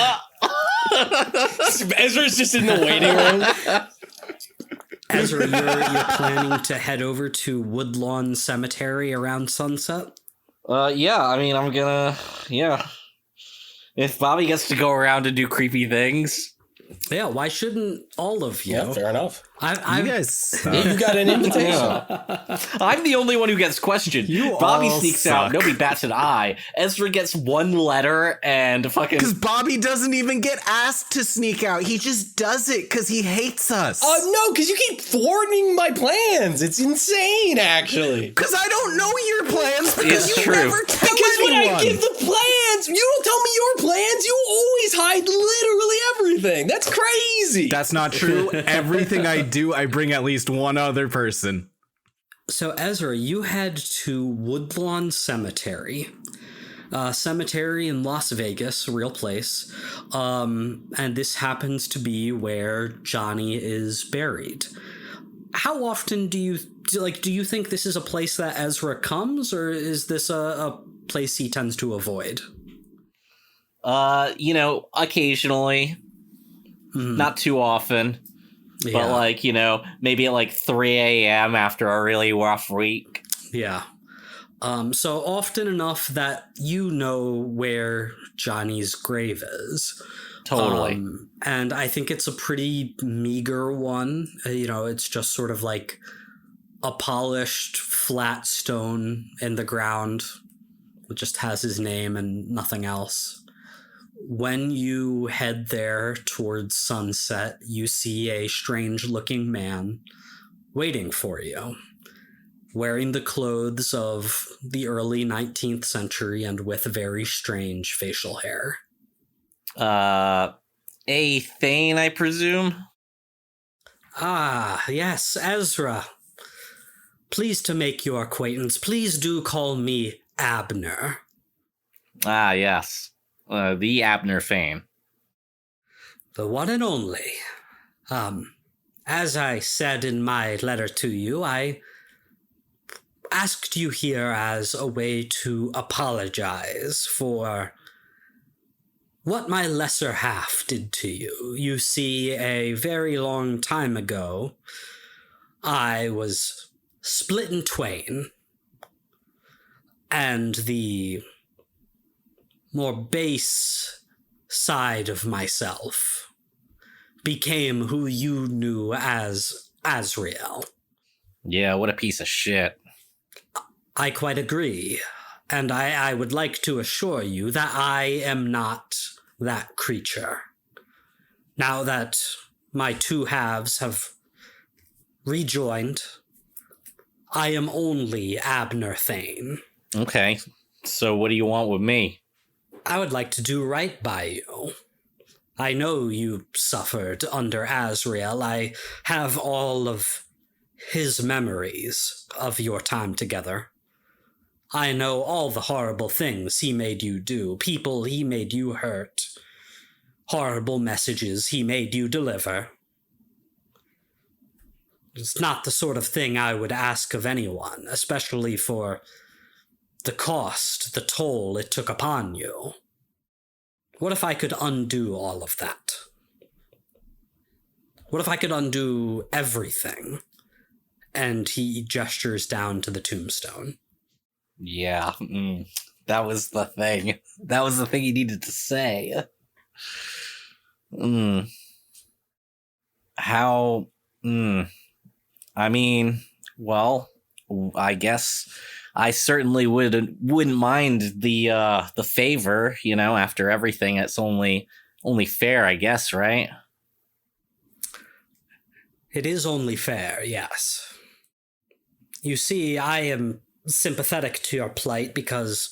Ezra's just in the waiting room. Ezra, you're planning to head over to Woodlawn Cemetery around sunset? Yeah, I mean, I'm gonna, yeah. If Bobby gets to go around and do creepy things. Yeah, why shouldn't all of you? Yeah, fair enough. I You guys suck. Yeah, you got an invitation. I'm the only one who gets questioned. Bobby all sneaks suck. out. Nobody bats an eye. Ezra gets one letter and fucking... Because Bobby doesn't even get asked to sneak out. He just does it because he hates us. No, because you keep thwarting my plans. It's insane, actually. Because I don't know your plans because It's you true. never tell Because when anyone. I give the plans, you don't tell me your plans. You always hide literally everything. That's crazy. That's not true. Everything I do, I bring at least one other person. So Ezra, you head to Woodlawn Cemetery. Cemetery in Las Vegas, a real place. And this happens to be where Johnny is buried. How often do you think this is a place that Ezra comes, or is this a place he tends to avoid? Occasionally. Not too often. Yeah. But maybe at 3 a.m. after a really rough week. Yeah. So often enough that you know where Johnny's grave is. Totally. And I think it's a pretty meager one. It's just sort of like a polished flat stone in the ground. It just has his name and nothing else. When you head there towards sunset, you see a strange-looking man waiting for you, wearing the clothes of the early 19th century and with very strange facial hair. A Thane, I presume? Ah, yes, Ezra. Pleased to make your acquaintance. Please do call me Abner. Ah, yes. The Abner Thane. The one and only. As I said in my letter to you, I asked you here as a way to apologize for what my lesser half did to you. You see, a very long time ago, I was split in twain, and the more base side of myself became who you knew as Azrael. Yeah, what a piece of shit. I quite agree, and I would like to assure you that I am not that creature. Now that my two halves have rejoined, I am only Abner Thane. Okay, so what do you want with me? I would like to do right by you. I know you suffered under Azrael. I have all of his memories of your time together. I know all the horrible things he made you do, people he made you hurt, horrible messages he made you deliver. It's not the sort of thing I would ask of anyone, especially for the cost, the toll it took upon you. What if I could undo all of that? What if I could undo everything? And he gestures down to the tombstone. Yeah, that was the thing. That was the thing he needed to say. How? I mean, well, I guess I certainly wouldn't mind the favor. After everything, it's only fair, I guess, right? It is only fair, yes. You see, I am sympathetic to your plight because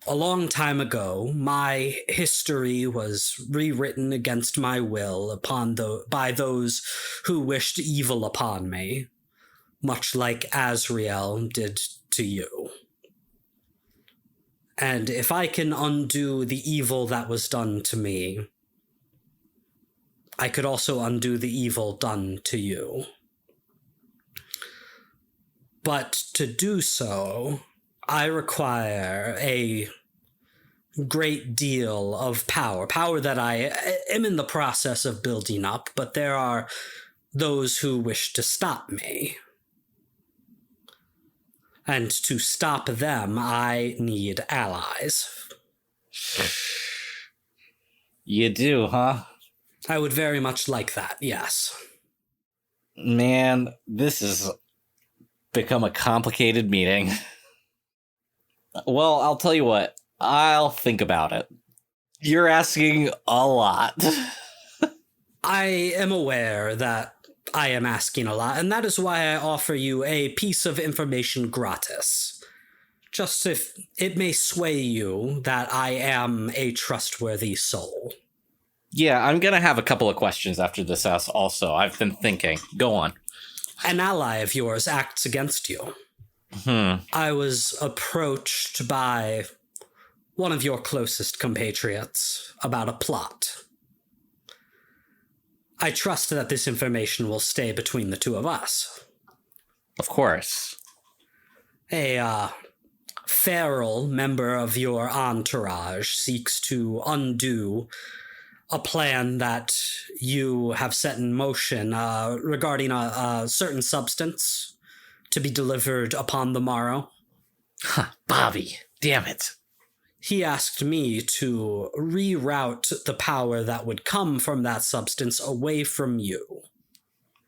a long time ago, my history was rewritten against my will by those who wished evil upon me. much like Azrael did to you. And if I can undo the evil that was done to me, I could also undo the evil done to you. But to do so, I require a great deal of power that I am in the process of building up, but there are those who wish to stop me. And to stop them, I need allies. You do, huh? I would very much like that, yes. Man, this has become a complicated meeting. Well, I'll tell you what. I'll think about it. You're asking a lot. I am aware that I am asking a lot, and that is why I offer you a piece of information gratis. Just if it may sway you that I am a trustworthy soul. Yeah, I'm gonna have a couple of questions after this also. I've been thinking. Go on. An ally of yours acts against you. I was approached by one of your closest compatriots about a plot. I trust that this information will stay between the two of us. Of course. A feral member of your entourage seeks to undo a plan that you have set in motion regarding a certain substance to be delivered upon the morrow. Bobby, damn it. He asked me to reroute the power that would come from that substance away from you.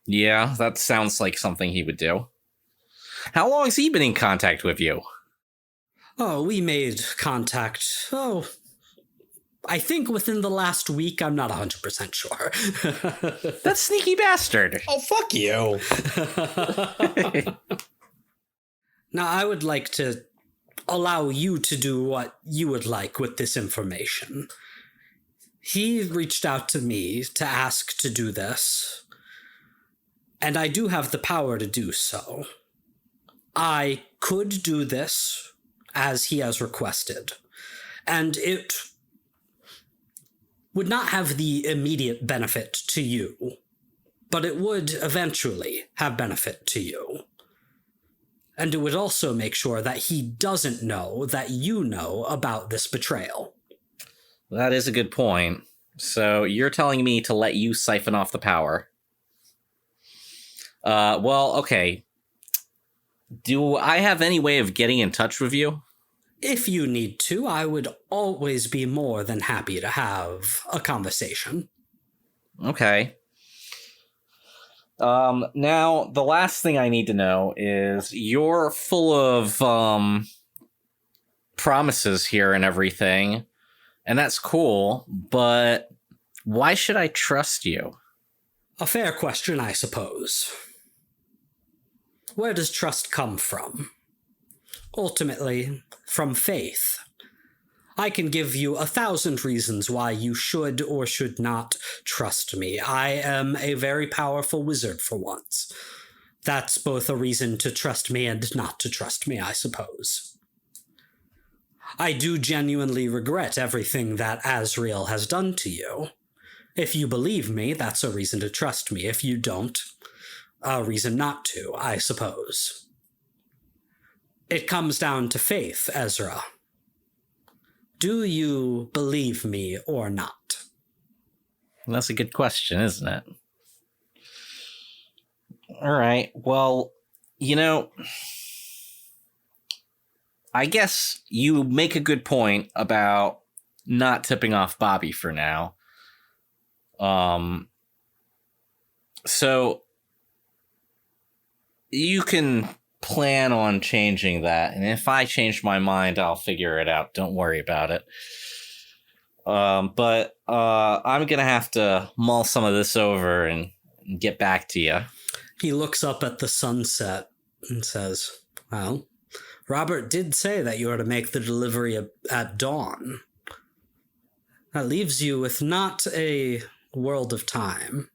Yeah, that sounds like something he would do. How long has he been in contact with you? Oh, we made contact, I think within the last week. I'm not 100% sure. That sneaky bastard. Oh, fuck you. Now, I would like to allow you to do what you would like with this information. He reached out to me to ask to do this, and I do have the power to do so. I could do this as he has requested, and it would not have the immediate benefit to you, but it would eventually have benefit to you. And it would also make sure that he doesn't know that you know about this betrayal. That is a good point. So you're telling me to let you siphon off the power. Well, okay. Do I have any way of getting in touch with you? If you need to, I would always be more than happy to have a conversation. Okay. Now, the last thing I need to know is you're full of, promises here and everything, and that's cool, but why should I trust you? A fair question, I suppose. Where does trust come from? Ultimately, from faith. I can give you 1,000 reasons why you should or should not trust me. I am a very powerful wizard for once. That's both a reason to trust me and not to trust me, I suppose. I do genuinely regret everything that Azrael has done to you. If you believe me, that's a reason to trust me. If you don't, a reason not to, I suppose. It comes down to faith, Ezra. Do you believe me or not? That's a good question, isn't it? All right. Well, I guess you make a good point about not tipping off Bobby for now. So you can plan on changing that, and if I change my mind, I'll figure it out. Don't worry about it. But I'm gonna have to mull some of this over and get back to you. He looks up at the sunset and says, well, Robert did say that you are to make the delivery at dawn. That leaves you with not a world of time.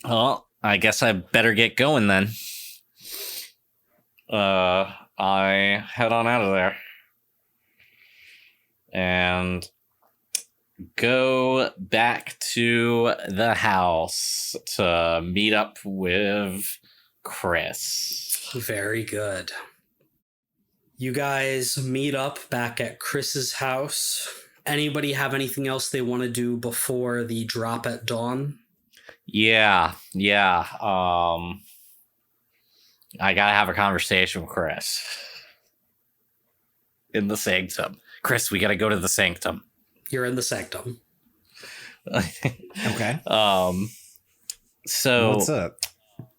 Well, I guess I better get going then. I head on out of there and go back to the house to meet up with Chris. Very good. You guys meet up back at Chris's house. Anybody have anything else they want to do before the drop at dawn? Yeah. I gotta have a conversation with Chris in the sanctum. Chris, we gotta go to the sanctum. You're in the sanctum. Okay. So what's up?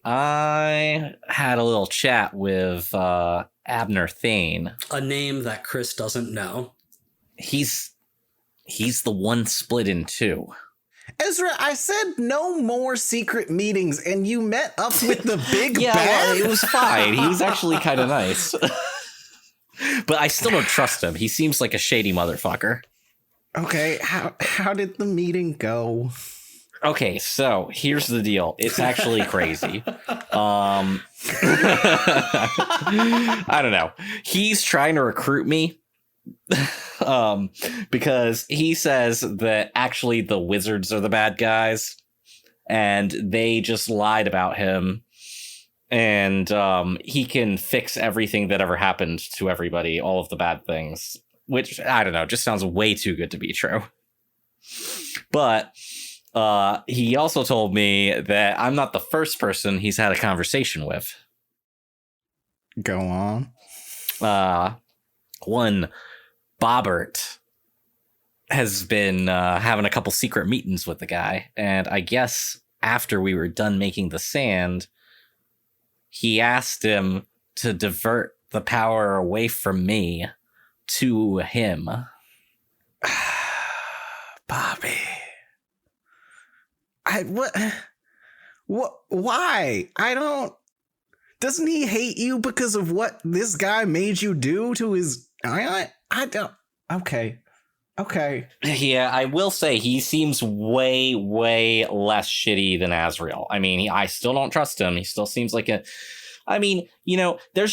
I had a little chat with Abner Thane. A name that Chris doesn't know. He's the one split in two. Ezra, I said no more secret meetings, and you met up with the big Yeah, bad? well, it was fine. He was actually kind of nice. But I still don't trust him. He seems like a shady motherfucker. Okay, how did the meeting go? Okay, so here's the deal. It's actually crazy. I don't know. He's trying to recruit me. Because he says that actually the wizards are the bad guys and they just lied about him, and he can fix everything that ever happened to everybody, all of the bad things, which I don't know, just sounds way too good to be true. But he also told me that I'm not the first person he's had a conversation with. Go on. One Bobbert has been having a couple secret meetings with the guy, and I guess after we were done making the sand, he asked him to divert the power away from me to him. Bobby. What why? I don't. Doesn't he hate you because of what this guy made you do to his I don't. Okay. Yeah, I will say he seems way, way less shitty than Azrael. I mean, I still don't trust him. He still seems like there's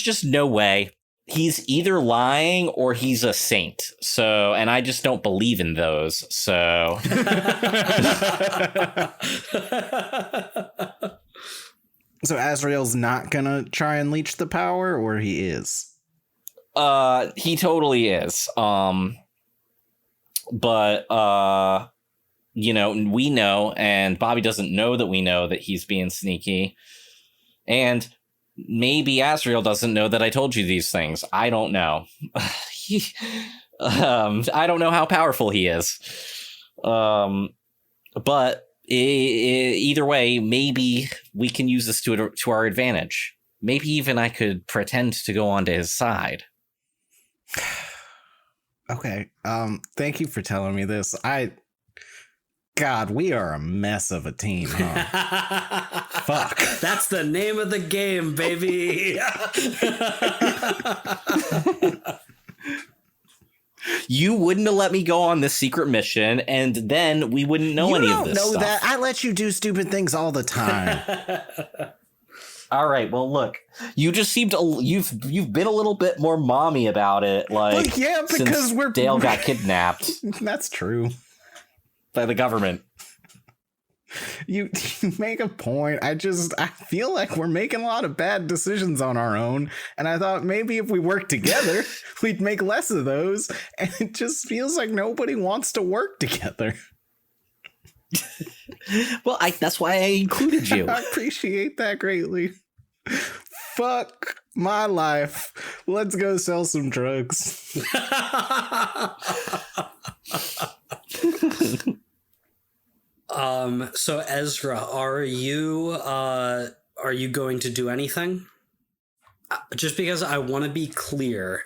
just no way. He's either lying or he's a saint. So, and I just don't believe in those. So. So Azrael's not gonna try and leech the power, or he is? He totally is. But we know, and Bobby doesn't know that we know that he's being sneaky. And maybe Azrael doesn't know that I told you these things. I don't know. I don't know how powerful he is. But either way, maybe we can use this to our advantage. Maybe even I could pretend to go onto his side. Okay. Thank you for telling me this. God, we are a mess of a team, huh? Fuck. That's the name of the game, baby. You wouldn't have let me go on this secret mission, and then we wouldn't know any of this stuff. You don't know that. I let you do stupid things all the time. All right, well, look, you just seem to you've been a little bit more mommy about it, like well, yeah, because since Dale got kidnapped. That's true. By the government. You make a point. I feel like we're making a lot of bad decisions on our own, and I thought maybe if we worked together, we'd make less of those, and it just feels like nobody wants to work together. Well, that's why I included you. I appreciate that greatly. Fuck my life. Let's go sell some drugs. So Ezra, are you going to do anything? Just because I want to be clear,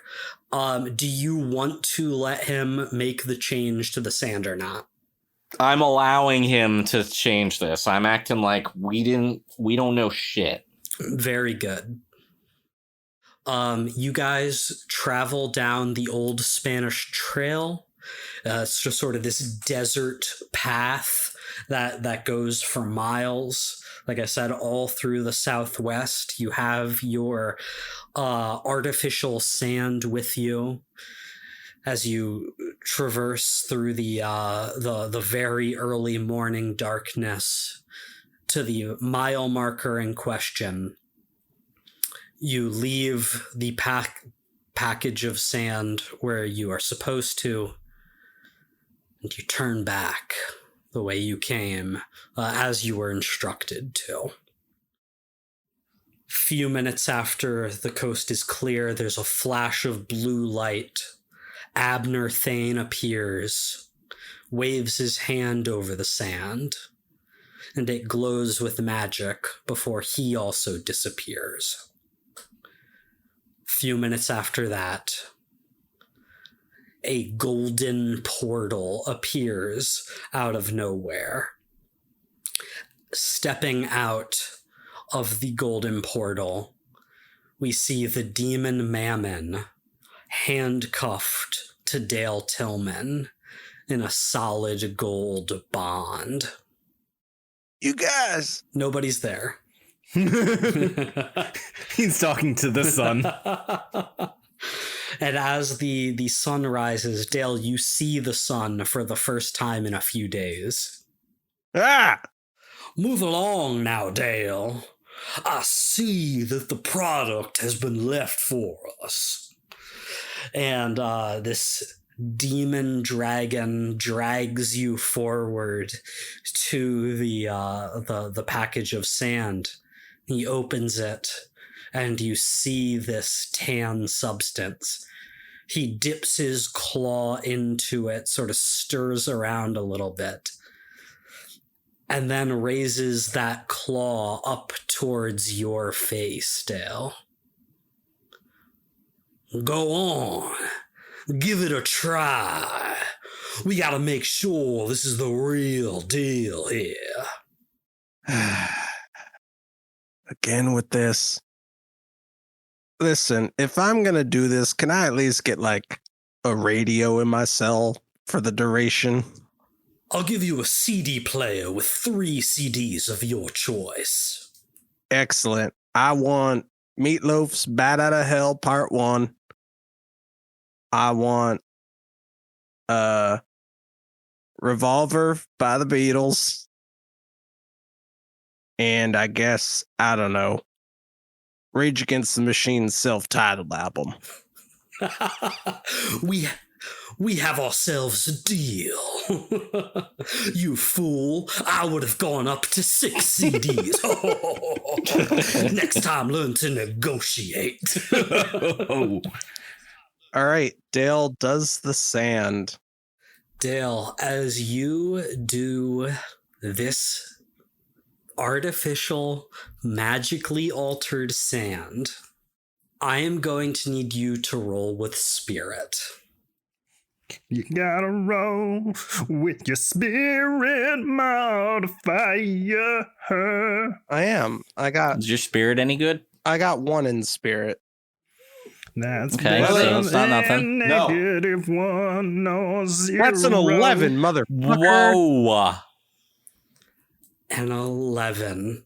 do you want to let him make the change to the sand or not? I'm allowing him to change this. I'm acting like we don't know shit. Very good. You guys travel down the old Spanish trail It's just sort of this desert path that goes for miles. Like I said, all through the Southwest, you have your artificial sand with you as you traverse through the very early morning darkness to the mile marker in question. You leave the package of sand where you are supposed to, and you turn back the way you came, as you were instructed to. Few minutes after the coast is clear, there's a flash of blue light. Abner Thane appears, waves his hand over the sand, and it glows with magic before he also disappears. Few minutes after that, a golden portal appears out of nowhere. Stepping out of the golden portal, we see the demon Mammon handcuffed to Dale Tillman in a solid gold bond. You guys. Nobody's there. He's talking to the sun. And as the sun rises, Dale, you see the sun for the first time in a few days. Ah! Move along now, Dale. I see that the product has been left for us. And this demon dragon drags you forward to the package of sand. He opens it, and you see this tan substance. He dips his claw into it, sort of stirs around a little bit, and then raises that claw up towards your face, Dale. Go on. Give it a try. We gotta make sure this is the real deal here. Again with this. Listen, if I'm gonna do this, can I at least get like a radio in my cell for the duration? I'll give you a CD player with 3 CDs of your choice. Excellent. I want Meatloaf's Bat Out of Hell Part 1. I want Revolver by the Beatles. And I guess, I don't know, Rage Against the Machine's self-titled album. We have ourselves a deal. You fool, I would have gone up to 6 CDs. Next time, learn to negotiate. All right, Dale does the sand. Dale, as you do this artificial, magically altered sand, I am going to need you to roll with spirit. You gotta roll with your spirit modifier. I am. Is your spirit any good? I got 1 in spirit. That's Okay, better so it's not nothing. than No. -1 or 0. That's an 11, motherfucker. Whoa! An 11.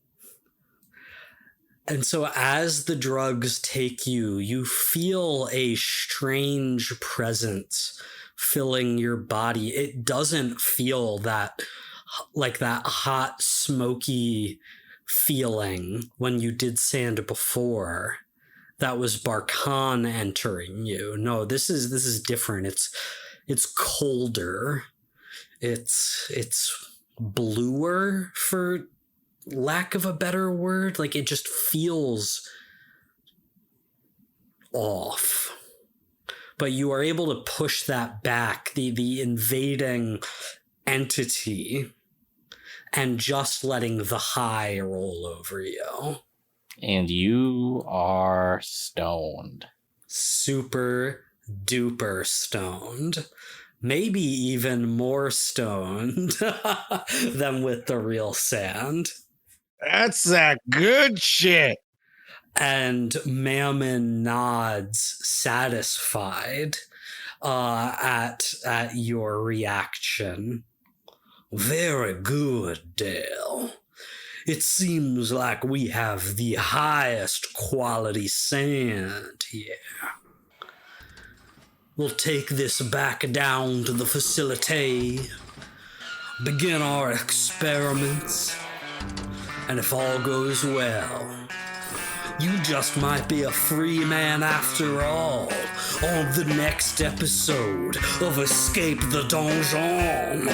And so as the drugs take you, you feel a strange presence filling your body. It doesn't feel that like that hot, smoky feeling when you did sand before. That was Barkhan entering you. No, this is different. It's colder. It's bluer, for lack of a better word. Like, it just feels off. But you are able to push that back, the invading entity, and just letting the high roll over you. And you are stoned. Super duper stoned. Maybe even more stoned than with the real sand. That's that good shit. And Mammon nods, satisfied. at your reaction. Very good, Dale. It seems like we have the highest quality sand here. We'll take this back down to the facility, begin our experiments, and if all goes well, you just might be a free man after all on the next episode of Escape the Donjon.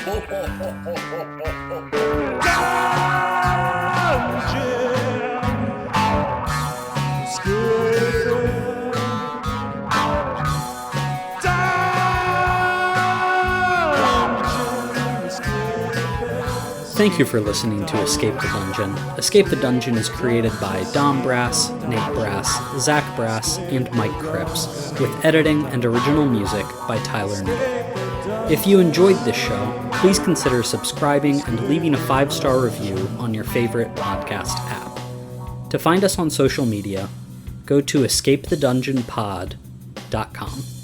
Thank you for listening to Escape the Dungeon. Escape the Dungeon is created by Dom Brass, Nate Brass, Zach Brass, and Mike Cripps, with editing and original music by Tyler Knittle. If you enjoyed this show, please consider subscribing and leaving a 5-star review on your favorite podcast app. To find us on social media, go to escapethedungeonpod.com.